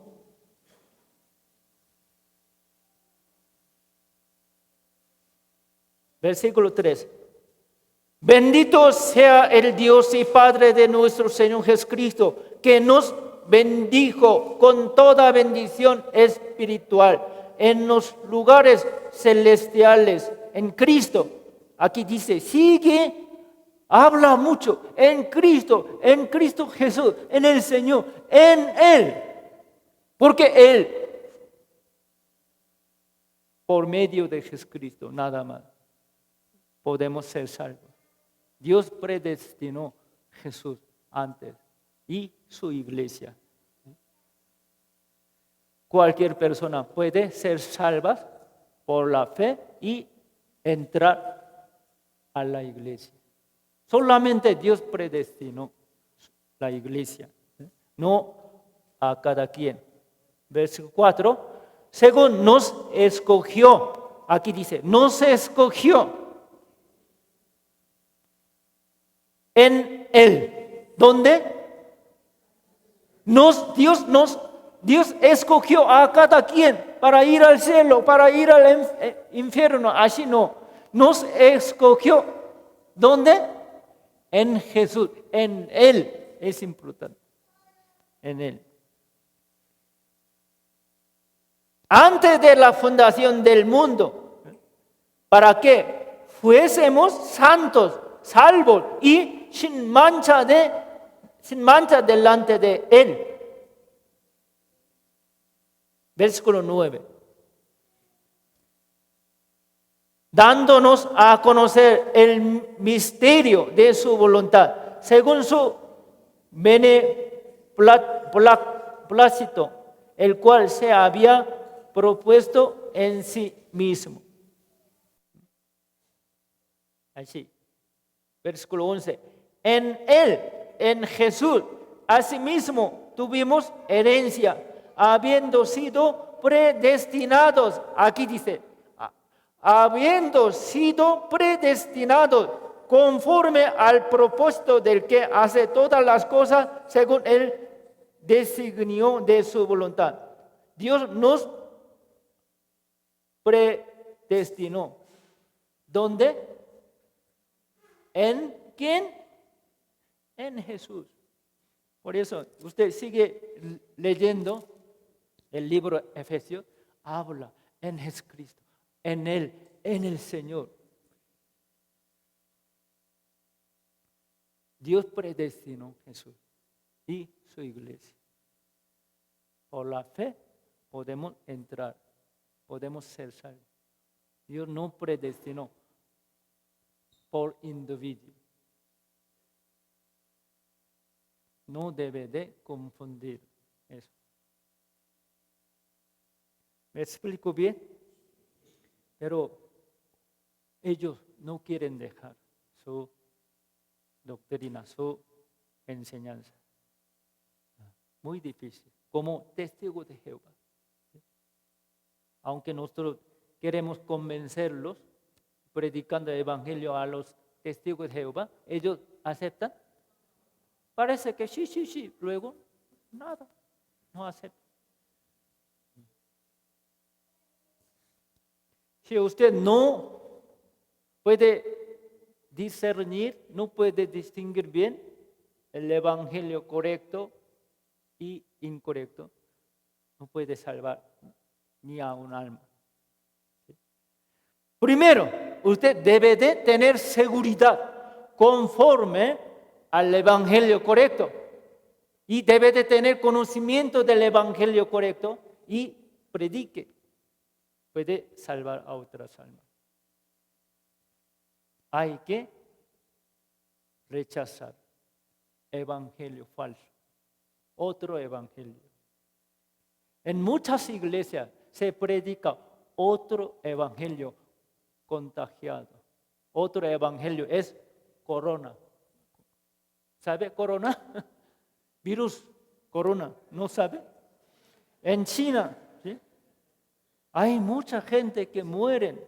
A: versículo 3. Bendito sea el Dios y Padre de nuestro Señor Jesucristo, que nos bendijo con toda bendición espiritual en los lugares celestiales en Cristo. Aquí dice, sigue, habla mucho en Cristo Jesús, en el Señor, en Él. Porque Él, por medio de Jesucristo, nada más, podemos ser salvos. Dios predestinó a Jesús antes y su iglesia. Cualquier persona puede ser salva por la fe y entrar a la iglesia. Solamente Dios predestinó la iglesia, no a cada quien. Versículo 4, según nos escogió, aquí dice, nos escogió en Él. ¿Dónde? Dios escogió a cada quien para ir al cielo, para ir al infierno. Así no. Nos escogió. ¿Dónde? En Jesús. En Él. Es importante. En Él. Antes de la fundación del mundo. ¿Para qué? Fuésemos santos, salvos y sin mancha delante de Él. Versículo 9. Dándonos a conocer el misterio de su voluntad, según su beneplácito, el cual se había propuesto en sí mismo. Así. Versículo 11. En Él, en Jesús, asimismo tuvimos herencia, habiendo sido predestinados, aquí dice, habiendo sido predestinados conforme al propósito del que hace todas las cosas según el designio de su voluntad. Dios nos predestinó. ¿Dónde? ¿En quién? En Jesús. Por eso usted sigue leyendo el libro de Efesios, habla en Jesucristo, en Él, en el Señor. Dios predestinó a Jesús y su iglesia. Por la fe podemos entrar, podemos ser salvos. Dios no predestinó por individuo. No debe de confundir eso. ¿Me explico bien? Pero ellos no quieren dejar su doctrina, su enseñanza. Muy difícil. Como testigo de Jehová. Aunque nosotros queremos convencerlos, predicando el evangelio a los testigos de Jehová, ellos aceptan. Parece que sí, luego nada, no aceptan. Si usted no puede discernir, no puede distinguir bien el evangelio correcto y incorrecto, no puede salvar ni a un alma. Primero, usted debe de tener seguridad conforme al evangelio correcto y debe de tener conocimiento del evangelio correcto y predique. Puede salvar a otras almas. Hay que rechazar evangelio falso, otro evangelio. En muchas iglesias se predica otro evangelio contagiado. Otro evangelio es corona. ¿Sabe corona? Virus, corona, ¿no sabe? En China, ¿sí? Hay mucha gente que muere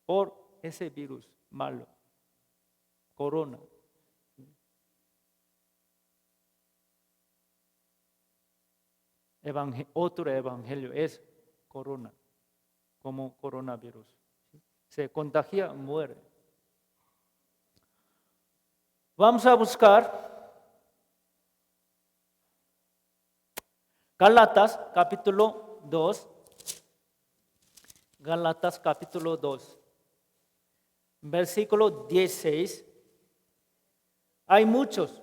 A: por ese virus malo, corona. Otro evangelio es corona, como coronavirus. Se contagia, muere. Vamos a buscar Gálatas capítulo 2. Gálatas capítulo 2. Versículo 16. Hay muchos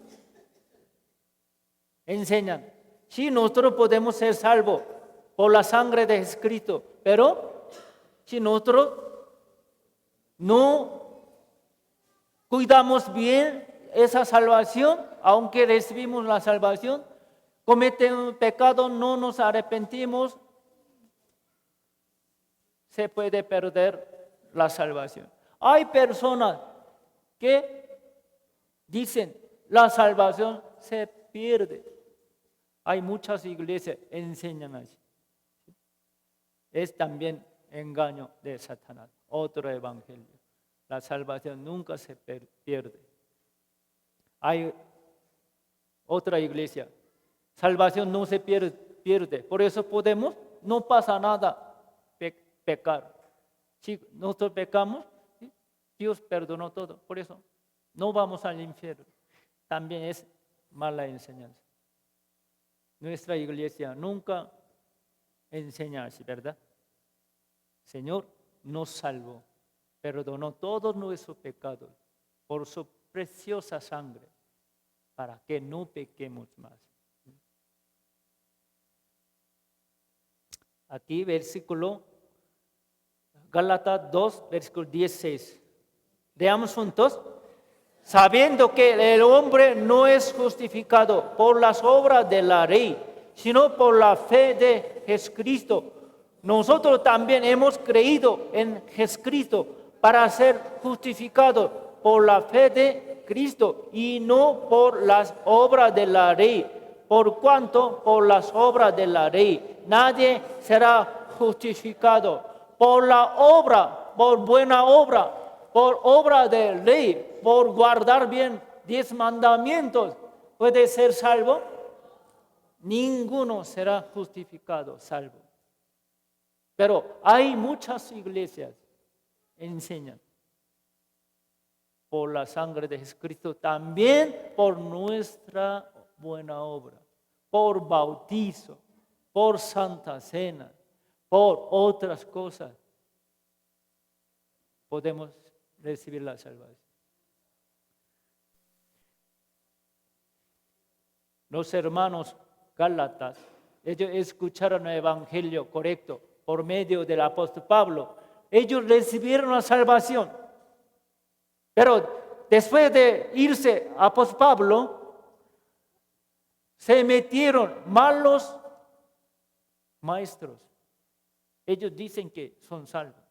A: enseñan, sí, nosotros podemos ser salvos por la sangre de Jesucristo, pero si nosotros no cuidamos bien esa salvación, aunque recibimos la salvación, cometemos pecado, no nos arrepentimos, se puede perder la salvación. Hay personas que dicen, la salvación se pierde. Hay muchas iglesias que enseñan así. Es también engaño de Satanás, otro evangelio. La salvación nunca se pierde. Hay otra iglesia, salvación no se pierde. Por eso podemos, no pasa nada, pecar. Si nosotros pecamos, ¿sí? Dios perdonó todo. Por eso no vamos al infierno. También es mala enseñanza. Nuestra iglesia nunca enseña así, ¿verdad? Señor nos salvó, perdonó todos nuestros pecados por su preciosa sangre, para que no pequemos más. Aquí versículo Gálatas 2, versículo 16. Leamos juntos. Sabiendo que el hombre no es justificado por las obras de la ley, sino por la fe de Jesucristo. Nosotros también hemos creído en Jesucristo para ser justificados por la fe de Cristo y no por las obras de la ley. Por cuanto por las obras de la ley nadie será justificado. Por la obra, por buena obra, por obra de ley, por guardar bien 10 mandamientos, ¿puede ser salvo? Ninguno será justificado, salvo. Pero hay muchas iglesias que enseñan por la sangre de Jesucristo, también por nuestra buena obra, por bautizo, por Santa Cena, por otras cosas, podemos recibir la salvación. Los hermanos Gálatas, ellos escucharon el evangelio correcto por medio del apóstol Pablo. Ellos recibieron la salvación. Pero después de irse apóstol Pablo, se metieron malos maestros. Ellos dicen que son salvos.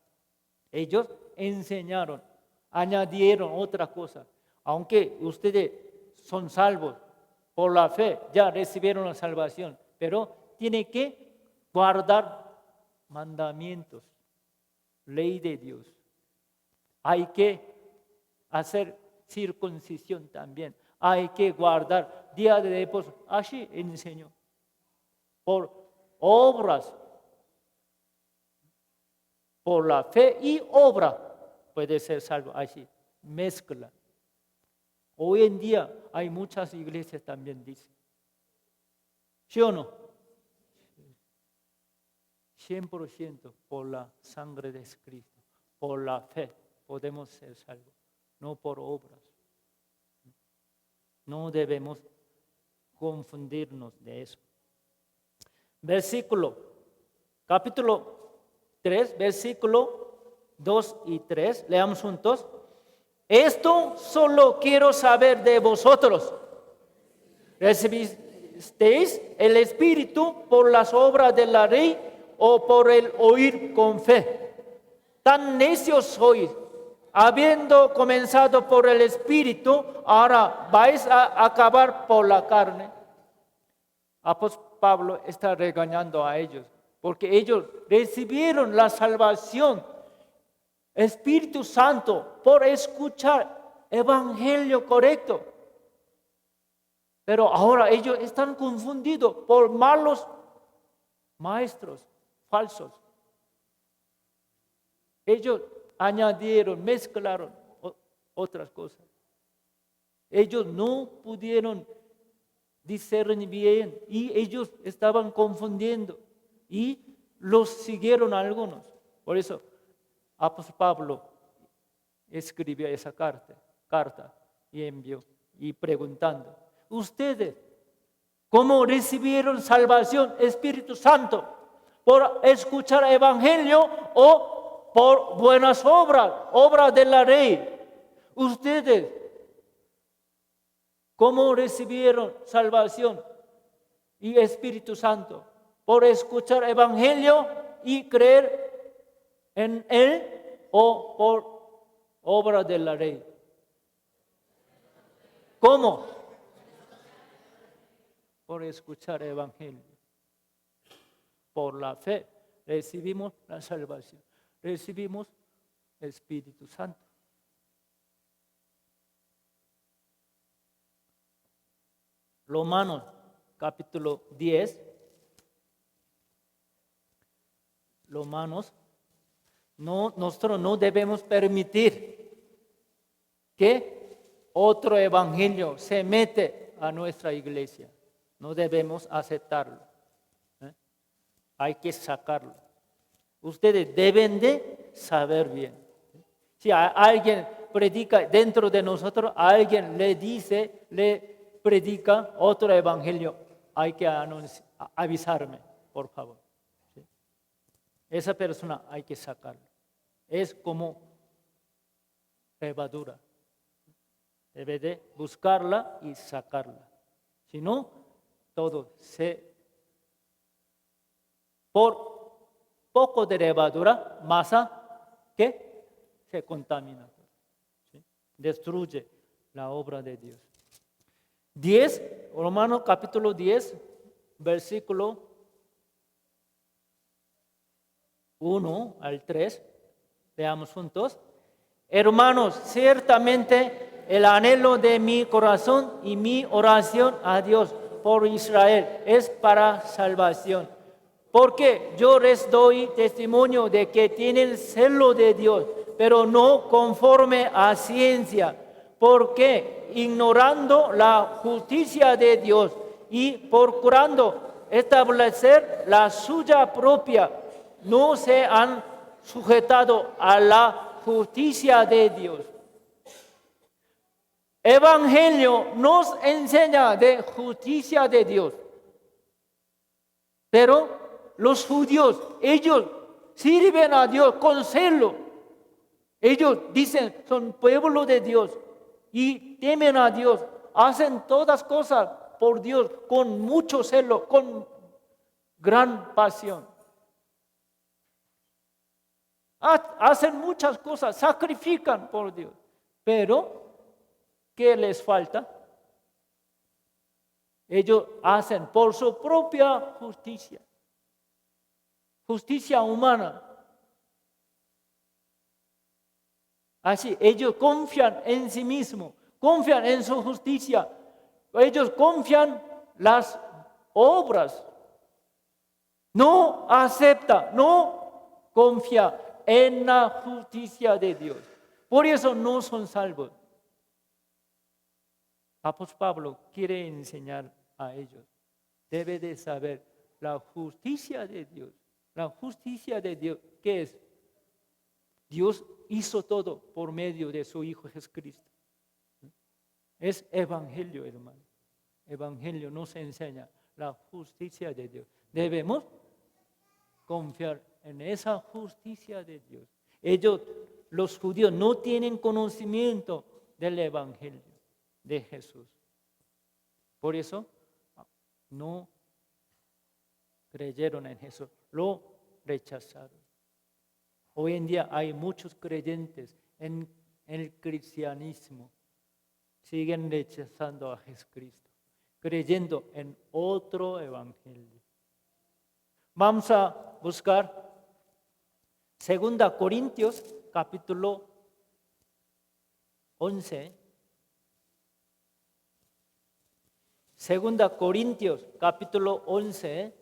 A: Ellos enseñaron, añadieron otra cosa. Aunque ustedes son salvos por la fe, ya recibieron la salvación, pero tienen que guardar mandamientos, ley de Dios. Hay que hacer circuncisión también. Hay que guardar día de reposo. Así enseñó. Por obras, por la fe y obra puede ser salvo. Así, mezcla. Hoy en día hay muchas iglesias también dicen. ¿Sí o no? 100% por la sangre de Cristo, por la fe podemos ser salvos, no por obras. No debemos confundirnos de eso. Capítulo 3, versículo 2 y 3, leamos juntos. Esto solo quiero saber de vosotros. ¿Recibisteis el Espíritu por las obras de la ley o por el oír con fe? Tan necios sois, habiendo comenzado por el Espíritu, ahora vais a acabar por la carne. Apóstol Pablo está regañando a ellos, porque ellos recibieron la salvación, Espíritu Santo, por escuchar evangelio correcto. Pero ahora ellos están confundidos por malos maestros falsos. Ellos añadieron, mezclaron otras cosas. Ellos no pudieron discernir bien y ellos estaban confundiendo y los siguieron algunos. Por eso apóstol Pablo escribió esa carta y envió y preguntando: ¿ustedes cómo recibieron salvación, Espíritu Santo? ¿Por escuchar el evangelio o por buenas obras, obras de la ley? Ustedes ¿Cómo recibieron salvación y Espíritu Santo? Por escuchar Evangelio y creer en Él o por obra de la ley. ¿Cómo? Por escuchar Evangelio. Por la fe recibimos la salvación. Recibimos Espíritu Santo. Romanos capítulo 10. Romanos, nosotros no debemos permitir que otro evangelio se mete a nuestra iglesia. No debemos aceptarlo. Hay que sacarlo. Ustedes deben de saber bien. Si alguien predica dentro de nosotros, alguien le predica otro evangelio, hay que avisarme, por favor. ¿Sí? Esa persona hay que sacarlo. Es como levadura. Debe de buscarla y sacarla. Si no, todo por poco de levadura, masa que se contamina. ¿Sí? Destruye la obra de Dios. 10, Romanos capítulo 10, versículo 1 al 3. Veamos juntos. Hermanos, ciertamente el anhelo de mi corazón y mi oración a Dios por Israel es para salvación. Porque yo les doy testimonio de que tienen celo de Dios, pero no conforme a ciencia. Porque ignorando la justicia de Dios y procurando establecer la suya propia, no se han sujetado a la justicia de Dios. Evangelio nos enseña de justicia de Dios. Pero los judíos, ellos sirven a Dios con celo. Ellos dicen, son pueblo de Dios y temen a Dios. Hacen todas cosas por Dios con mucho celo, con gran pasión. Hacen muchas cosas, sacrifican por Dios. Pero, ¿qué les falta? Ellos hacen por su propia justicia. Justicia humana. Así, ellos confían en sí mismos, confían en su justicia. Ellos confían en las obras. No acepta, no confía en la justicia de Dios. Por eso no son salvos. Apóstol Pablo quiere enseñar a ellos. Debe de saber la justicia de Dios. La justicia de Dios, ¿qué es? Dios hizo todo por medio de su Hijo Jesucristo. Es evangelio, hermano. Evangelio nos enseña la justicia de Dios. Debemos confiar en esa justicia de Dios. Ellos, los judíos, no tienen conocimiento del evangelio de Jesús. Por eso no creyeron en Jesús, lo rechazaron. Hoy en día hay muchos creyentes en el cristianismo, siguen rechazando a Jesucristo, creyendo en otro evangelio. Vamos a buscar 2 Corintios capítulo 11. 2 Corintios capítulo 11,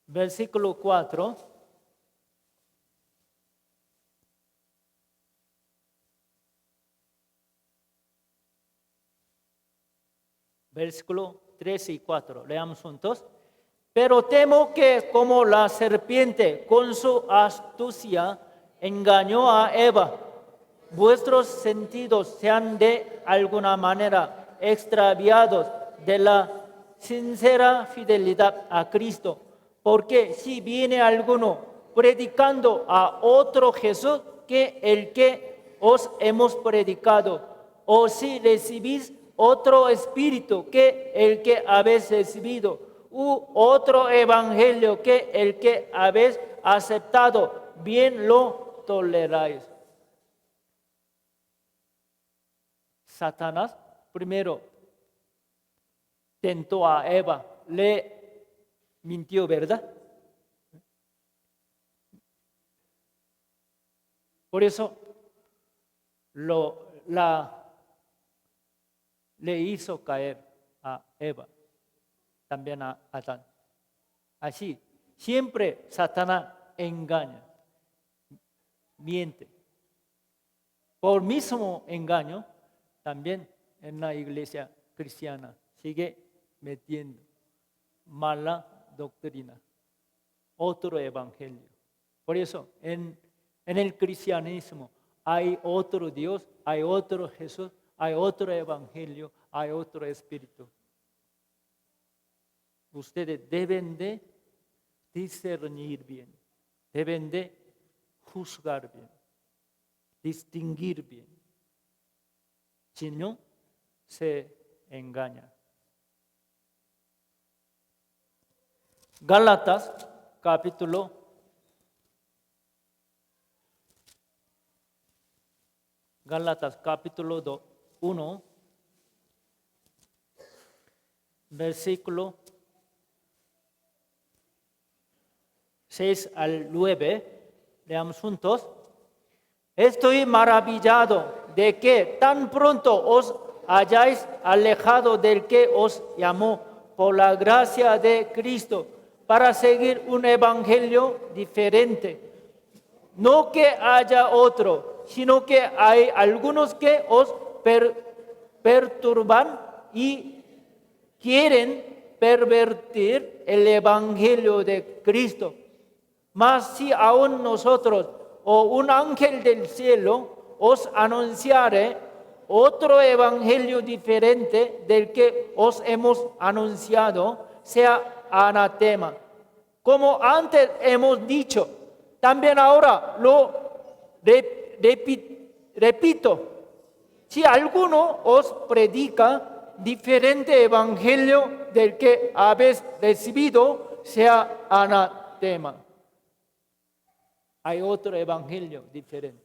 A: versículo 4. Versículo 3 y 4. Leamos juntos. Pero temo que como la serpiente con su astucia engañó a Eva, vuestros sentidos sean de alguna manera extraviados de la sincera fidelidad a Cristo. Porque si viene alguno predicando a otro Jesús que el que os hemos predicado, o si recibís otro espíritu que el que habéis recibido, u otro evangelio que el que habéis aceptado, bien lo toleráis. Satanás primero tentó a Eva, le mintió, ¿verdad? Por eso le hizo caer a Eva, también a Adán. Así, siempre Satanás engaña, miente. Por mismo engaño, también en la iglesia cristiana sigue metiendo mala doctrina, otro evangelio. Por eso, en el cristianismo hay otro Dios, hay otro Jesús, hay otro evangelio, hay otro espíritu. Ustedes deben de discernir bien, deben de juzgar bien, distinguir bien. Si no, se engaña. Gálatas capítulo 1, versículo 6 al 9, leamos juntos. Estoy maravillado de que tan pronto os hayáis alejado del que os llamó por la gracia de Cristo para seguir un evangelio diferente. No que haya otro, sino que hay algunos que os perturban y quieren pervertir el evangelio de Cristo. Mas si aún nosotros o un ángel del cielo os anunciare otro evangelio diferente del que os hemos anunciado, sea anatema. Como antes hemos dicho, también ahora lo repito. Si alguno os predica diferente evangelio del que habéis recibido, sea anatema. Hay otro evangelio diferente.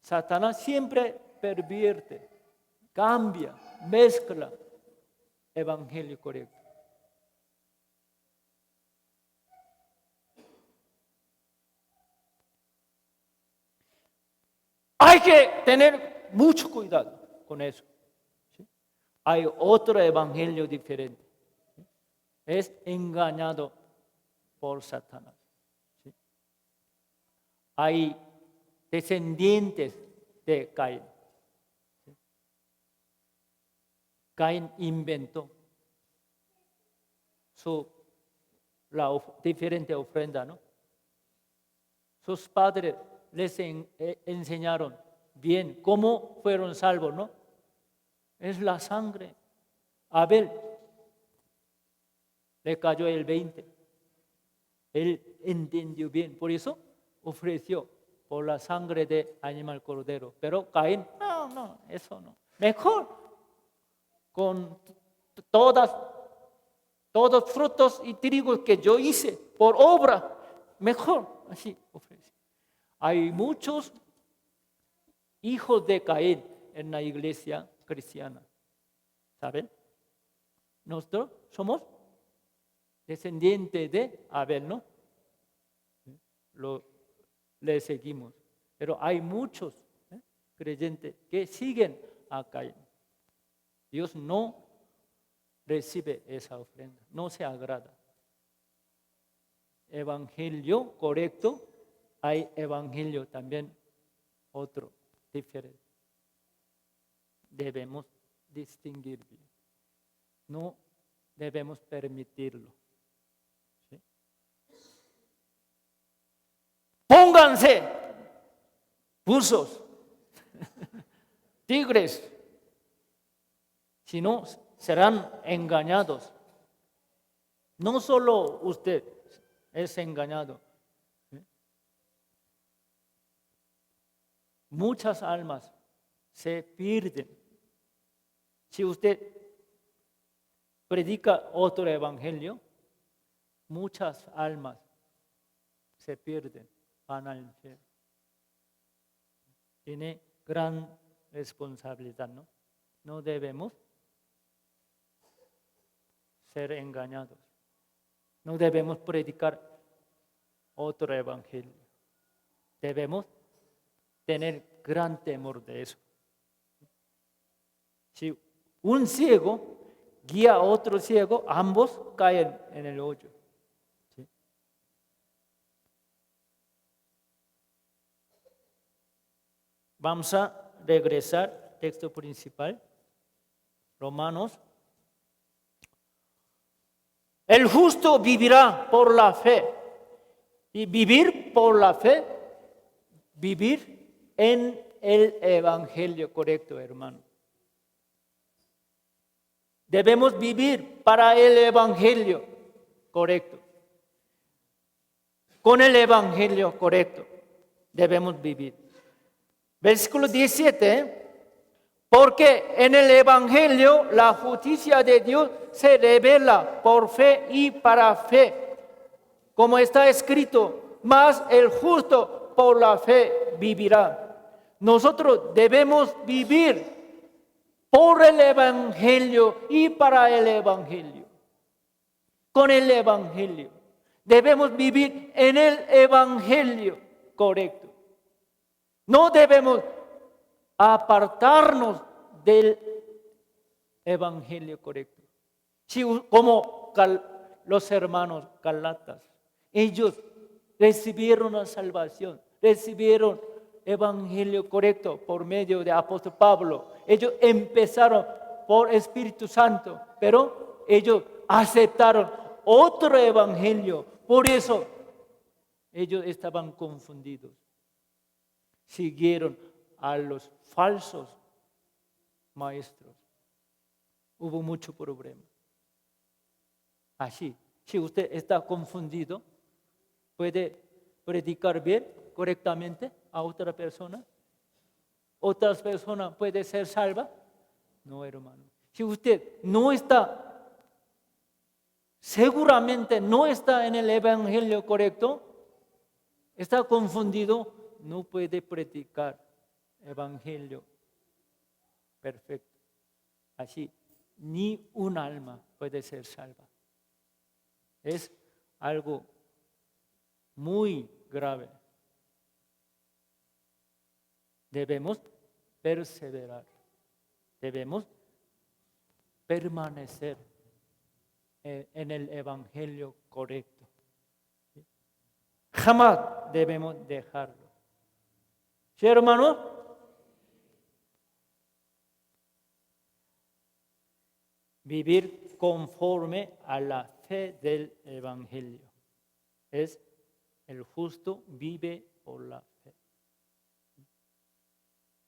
A: Satanás siempre pervierte, cambia, mezcla evangelio correcto. Hay que tener mucho cuidado con eso. ¿Sí? Hay otro evangelio diferente. ¿Sí? Es engañado por Satanás. ¿Sí? Hay descendientes de Caín. ¿Sí? Caín inventó la diferente ofrenda, ¿no? Sus padres les enseñaron bien cómo fueron salvos, ¿no? Es la sangre. Abel le cayó el 20. Él entendió bien, por eso ofreció por la sangre de animal cordero. Pero Caín, no, eso no. Mejor con todos frutos y trigos que yo hice por obra, mejor así ofrece. Hay muchos hijos de Caín en la iglesia cristiana. ¿Saben? Nosotros somos descendientes de Abel, ¿no? Le seguimos. Pero hay muchos creyentes que siguen a Caín. Dios no recibe esa ofrenda, no se agrada. Evangelio correcto, hay evangelio también otro, diferente. Debemos distinguir bien. No debemos permitirlo. ¿Sí? Pónganse buzos, tigres, si no serán engañados. No solo usted es engañado. Muchas almas se pierden Si usted predica otro evangelio, muchas almas se pierden, van al infierno. Tiene gran responsabilidad, ¿no? No debemos ser engañados. No debemos predicar otro evangelio. Debemos tener gran temor de eso. Si un ciego guía a otro ciego, ambos caen en el hoyo. ¿Sí? Vamos a regresar al texto principal, Romanos. El justo vivirá por la fe. Y vivir por la fe, vivir en el evangelio correcto, hermano. Debemos vivir para el evangelio correcto. Con el evangelio correcto debemos vivir. Versículo 17. Porque en el evangelio la justicia de Dios se revela por fe y para fe. Como está escrito, mas el justo por la fe vivirá. Nosotros debemos vivir por el evangelio y para el evangelio. Con el evangelio. Debemos vivir en el evangelio correcto. No debemos apartarnos del evangelio correcto. Si, como los hermanos galatas, ellos recibieron la salvación, recibieron evangelio correcto por medio de apóstol Pablo. Ellos empezaron por Espíritu Santo, pero ellos aceptaron otro evangelio. Por eso ellos estaban confundidos. Siguieron a los falsos maestros. Hubo mucho problema. Así, si usted está confundido, puede predicar bien, correctamente a otra persona. ¿Otras personas puede ser salva? No, hermano. Si usted no está, seguramente no está en el evangelio correcto, está confundido, no puede predicar evangelio perfecto. Así, ni un alma puede ser salva. Es algo muy grave. Debemos perseverar. Debemos permanecer en el evangelio correcto. Jamás debemos dejarlo. ¿Sí, hermano? Vivir conforme a la fe del evangelio. Es el justo vive por la fe.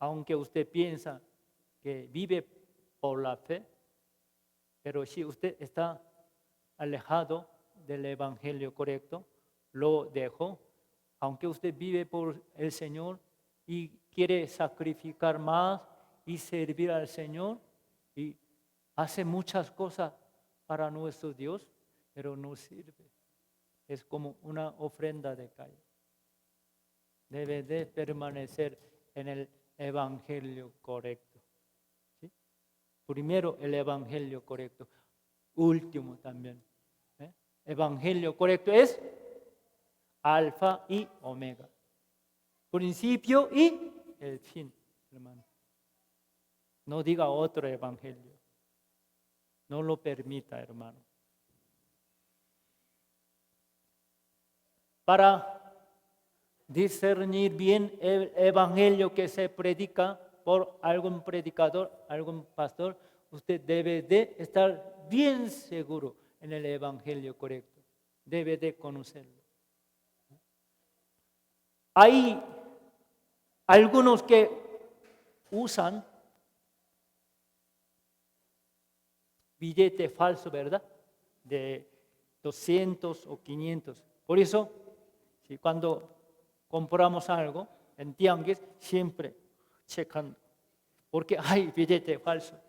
A: Aunque usted piensa que vive por la fe, pero si usted está alejado del evangelio correcto, lo dejó, aunque usted vive por el Señor y quiere sacrificar más y servir al Señor y hace muchas cosas para nuestro Dios, pero no sirve. Es como una ofrenda de calle. Debe de permanecer en el evangelio correcto. ¿Sí? Primero el evangelio correcto. Último también. Evangelio correcto es alfa y omega. Principio y el fin, hermano. No diga otro evangelio. No lo permita, hermano. Para discernir bien el evangelio que se predica por algún predicador, algún pastor, usted debe de estar bien seguro en el evangelio correcto. Debe de conocerlo. Hay algunos que usan billete falso, ¿verdad? De 200 o 500. Por eso, si cuando compramos algo en tianguis, siempre checan, porque hay billete falso.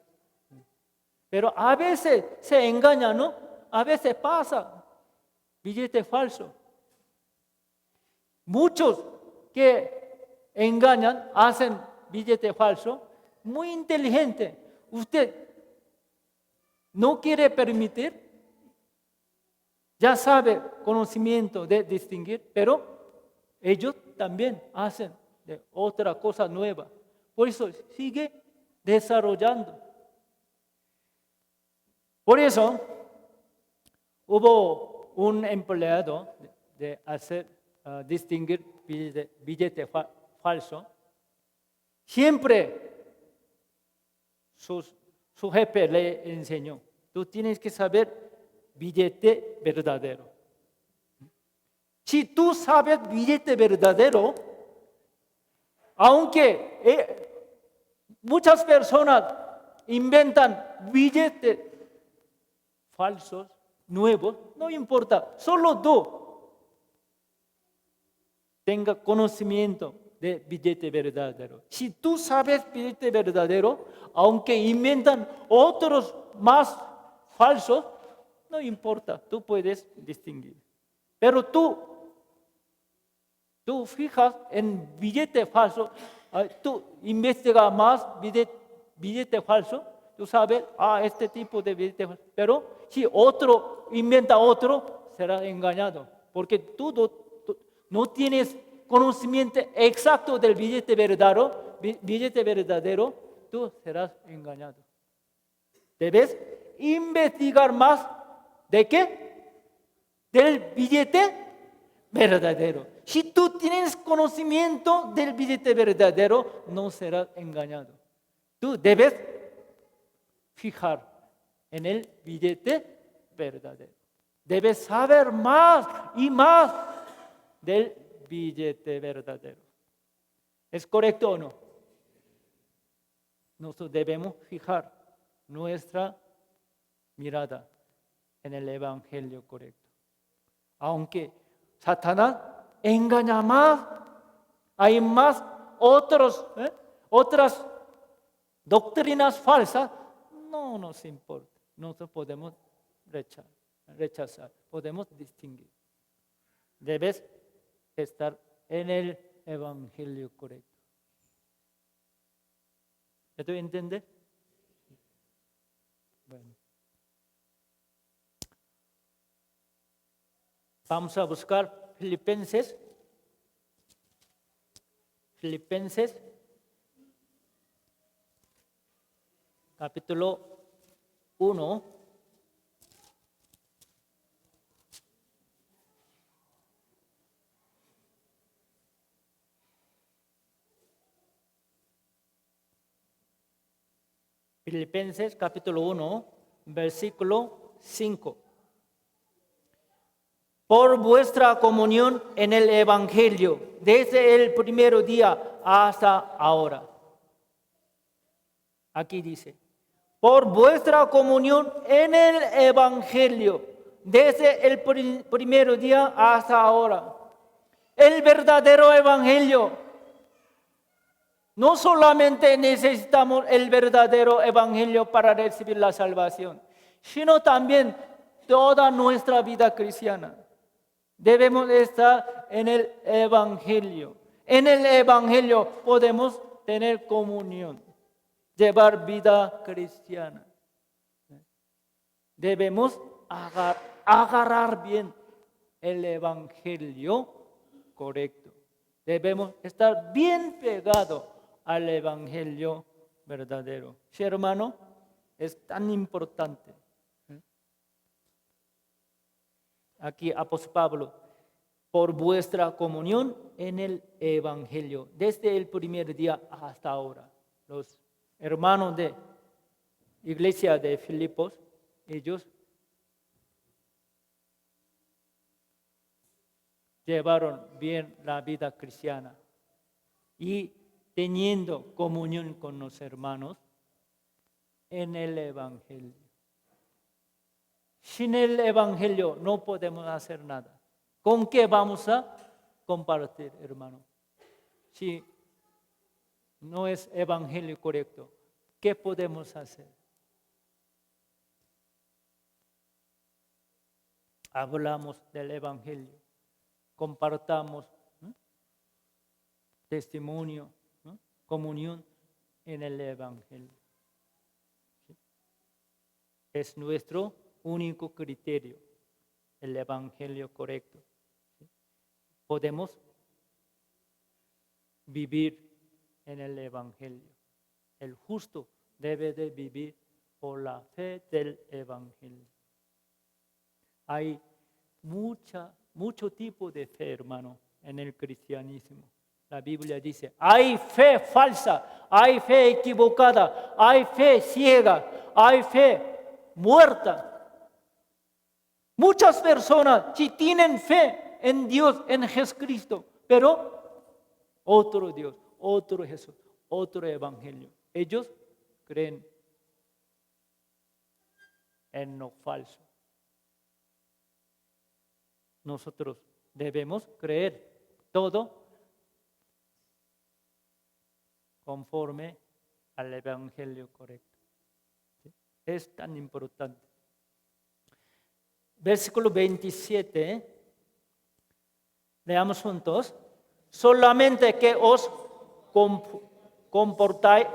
A: Pero a veces se engaña, ¿no? A veces pasa billete falso. Muchos que engañan, hacen billete falso, muy inteligente. Usted no quiere permitir, ya sabe conocimiento de distinguir, pero ellos también hacen de otra cosa nueva. Por eso sigue desarrollando. Por eso hubo un empleado de hacer distinguir billete falso. Siempre su jefe le enseñó, tú tienes que saber billete verdadero. Si tú sabes billete verdadero, aunque muchas personas inventan billetes falsos, nuevos, no importa, solo tú tenga conocimiento de billete verdadero. Si tú sabes billete verdadero, aunque inventan otros más falsos, no importa, tú puedes distinguir. Pero tú fijas en billete falso, tú investigas más billete falso, tú sabes, este tipo de billete falso. Pero si otro inventa otro, será engañado, porque tú no tienes conocimiento exacto del billete verdadero, tú serás engañado. Debes investigar más de qué? Del billete verdadero. Si tú tienes conocimiento del billete verdadero, no serás engañado. Tú debes fijar en el billete verdadero. Debes saber más y más del billete verdadero. ¿Es correcto o no? Nosotros debemos fijar nuestra mirada en el evangelio correcto. Aunque Satanás engaña más, hay más otras doctrinas falsas, no nos importa. Nosotros podemos rechazar, podemos distinguir. Debes estar en el evangelio correcto. ¿Esto entiende? Bueno. Vamos a buscar Filipenses capítulo 1. Filipenses capítulo 1, versículo 5. Por vuestra comunión en el evangelio, desde el primer día hasta ahora. Aquí dice, por vuestra comunión en el evangelio, desde el primer día hasta ahora. El verdadero evangelio. No solamente necesitamos el verdadero evangelio para recibir la salvación, sino también toda nuestra vida cristiana. Debemos estar en el evangelio. En el evangelio podemos tener comunión, llevar vida cristiana. Debemos agarrar bien el evangelio correcto. Debemos estar bien pegados al evangelio verdadero. Sí, hermano, es tan importante. Aquí apóstol Pablo, por vuestra comunión en el evangelio, desde el primer día hasta ahora. Los hermanos de iglesia de Filipos, ellos llevaron bien la vida cristiana y teniendo comunión con los hermanos en el evangelio. Sin el evangelio no podemos hacer nada. ¿Con qué vamos a compartir, hermano? Si no es evangelio correcto, ¿qué podemos hacer? hablamos del Evangelio, compartamos, ¿no?, testimonio, ¿no?, comunión en el Evangelio. ¿Sí? Es nuestro único criterio, el Evangelio correcto. ¿Sí? Podemos vivir en el Evangelio. El justo debe de vivir por la fe del Evangelio. Hay mucho tipo de fe, hermano, en el cristianismo. La Biblia dice, hay fe falsa, hay fe equivocada, hay fe ciega, hay fe muerta. Muchas personas sí tienen fe en Dios, en Jesucristo, pero otro Dios, otro Jesús, otro Evangelio. Ellos creen en lo falso. Nosotros debemos creer todo conforme al Evangelio correcto. ¿Sí? Es tan importante. Versículo 27, leamos juntos. Solamente que os comportéis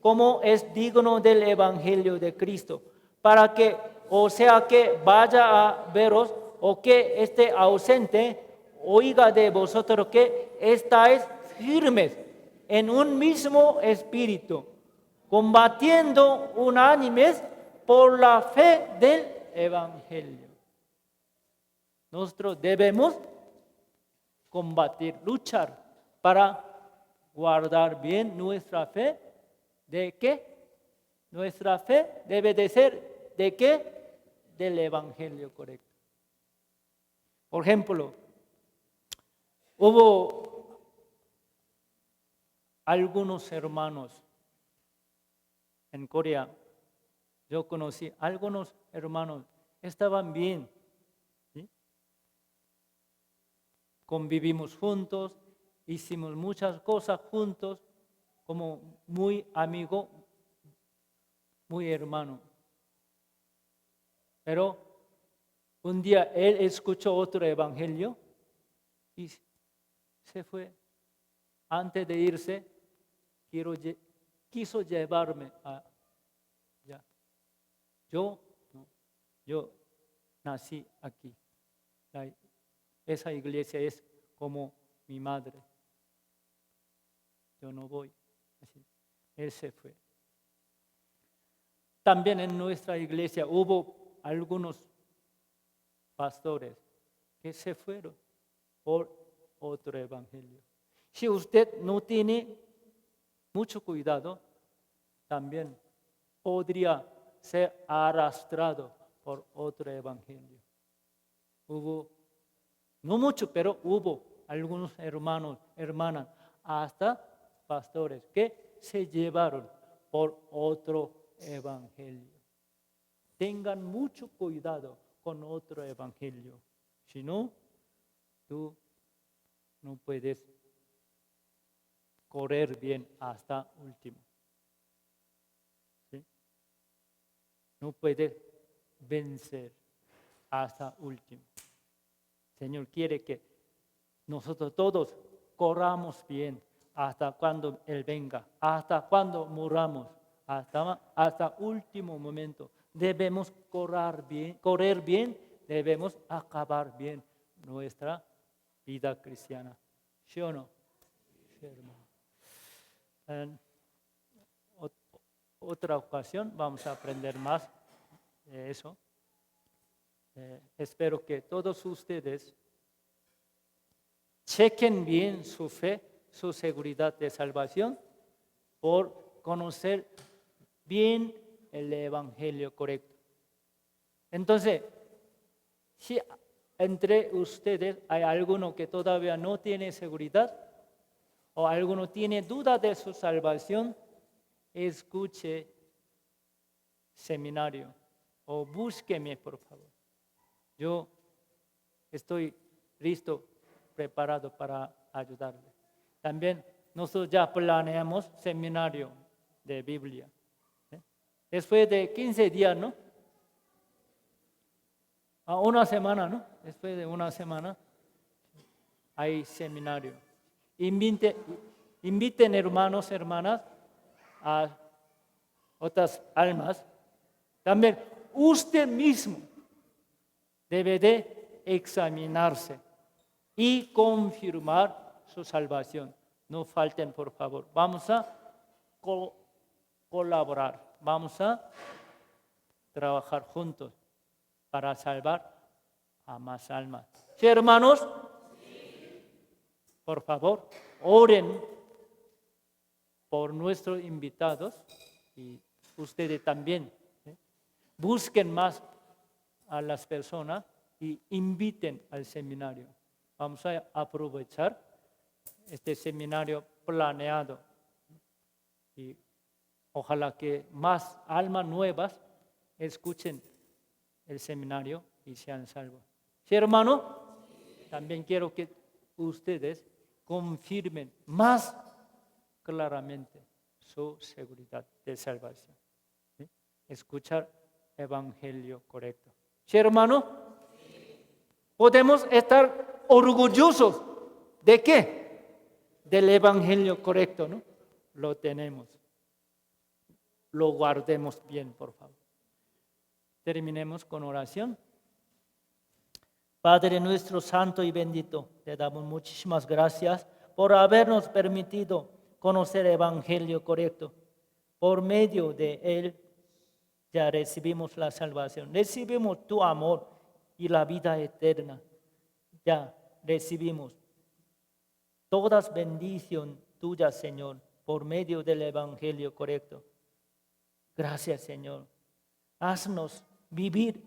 A: como es digno del Evangelio de Cristo, para que, o sea que vaya a veros o que esté ausente, oiga de vosotros que estáis firmes en un mismo espíritu, combatiendo unánimes por la fe del Evangelio. Nosotros debemos combatir, luchar para guardar bien nuestra fe. ¿De qué? Nuestra fe debe de ser ¿de qué? Del Evangelio correcto. Por ejemplo, hubo algunos hermanos en Corea. Yo conocí algunos hermanos, estaban bien, ¿sí? Convivimos juntos, hicimos muchas cosas juntos, como muy amigo, muy hermano. Pero un día él escuchó otro evangelio y se fue. Antes de irse, quiso llevarme a allá. Yo nací aquí. Esa iglesia es como mi madre. Yo no voy. Así. Él se fue. También en nuestra iglesia hubo algunos pastores que se fueron por otro evangelio. Si usted no tiene mucho cuidado, también podría ser arrastrado por otro evangelio. Hubo, no mucho, pero hubo algunos hermanos, hermanas, hasta pastores que se llevaron por otro evangelio. Tengan mucho cuidado con otro evangelio. Si no, tú no puedes correr bien hasta último. ¿Sí? No puedes vencer hasta último. El Señor quiere que nosotros todos corramos bien hasta cuando Él venga, hasta cuando muramos, hasta último momento. Debemos correr bien, debemos acabar bien nuestra vida cristiana. ¿Sí o no? Sí, hermano. En otra ocasión vamos a aprender más de eso. Espero que todos ustedes chequen bien su fe, su seguridad de salvación, por conocer bien el evangelio correcto. Entonces, si entre ustedes hay alguno que todavía no tiene seguridad o alguno tiene duda de su salvación, escuche seminario o búsqueme, por favor. Yo estoy listo, preparado para ayudarle. También nosotros ya planeamos seminario de Biblia. Después de 15 días, ¿no? A una semana, ¿no? Después de una semana hay seminario. Inviten hermanos, hermanas, a otras almas. También usted mismo debe de examinarse y confirmar su salvación. No falten, por favor. Vamos a colaborar. Vamos a trabajar juntos para salvar a más almas. ¿Sí, hermanos? Por favor, oren por nuestros invitados y ustedes también. Busquen más a las personas y inviten al seminario. Vamos a aprovechar este seminario planeado y ojalá que más almas nuevas escuchen el seminario y sean salvos. ¿Sí, hermano? También quiero que ustedes confirmen más claramente su seguridad de salvación. ¿Sí? Escuchar evangelio correcto. ¿Sí, hermano? Podemos estar orgullosos de qué? Del evangelio correcto, ¿no? Lo tenemos. Lo guardemos bien, por favor. Terminemos con oración. Padre nuestro santo y bendito, te damos muchísimas gracias por habernos permitido conocer el evangelio correcto. Por medio de él ya recibimos la salvación, recibimos tu amor y la vida eterna. Ya recibimos todas bendiciones tuyas, Señor, por medio del evangelio correcto. Gracias, Señor. Haznos vivir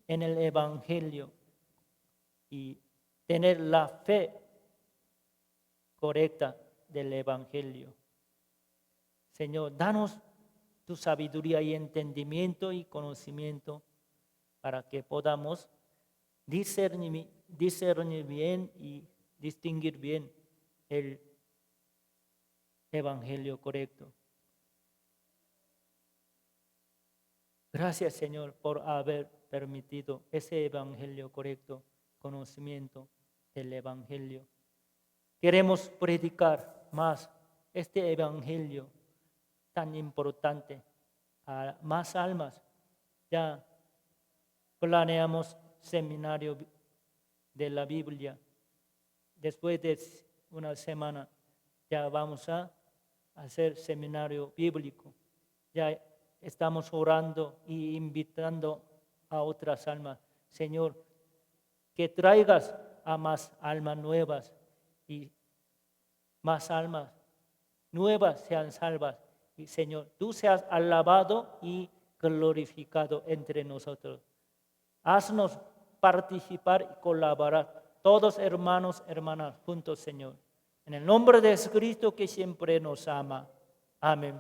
A: en el evangelio y tener la fe correcta del evangelio. Señor, danos tu sabiduría y entendimiento y conocimiento para que podamos discernir bien y distinguir bien el evangelio correcto. Gracias, Señor, por haber permitido ese evangelio correcto, conocimiento del evangelio. Queremos predicar más este evangelio tan importante a más almas. Ya planeamos seminario de la Biblia. Después de una semana ya vamos a hacer seminario bíblico. Ya estamos orando y invitando a otras almas. Señor, que traigas a más almas nuevas y más almas nuevas sean salvas. Y Señor, tú seas alabado y glorificado entre nosotros. Haznos participar y colaborar, todos hermanos, hermanas, juntos, Señor. En el nombre de Jesucristo que siempre nos ama. Amén.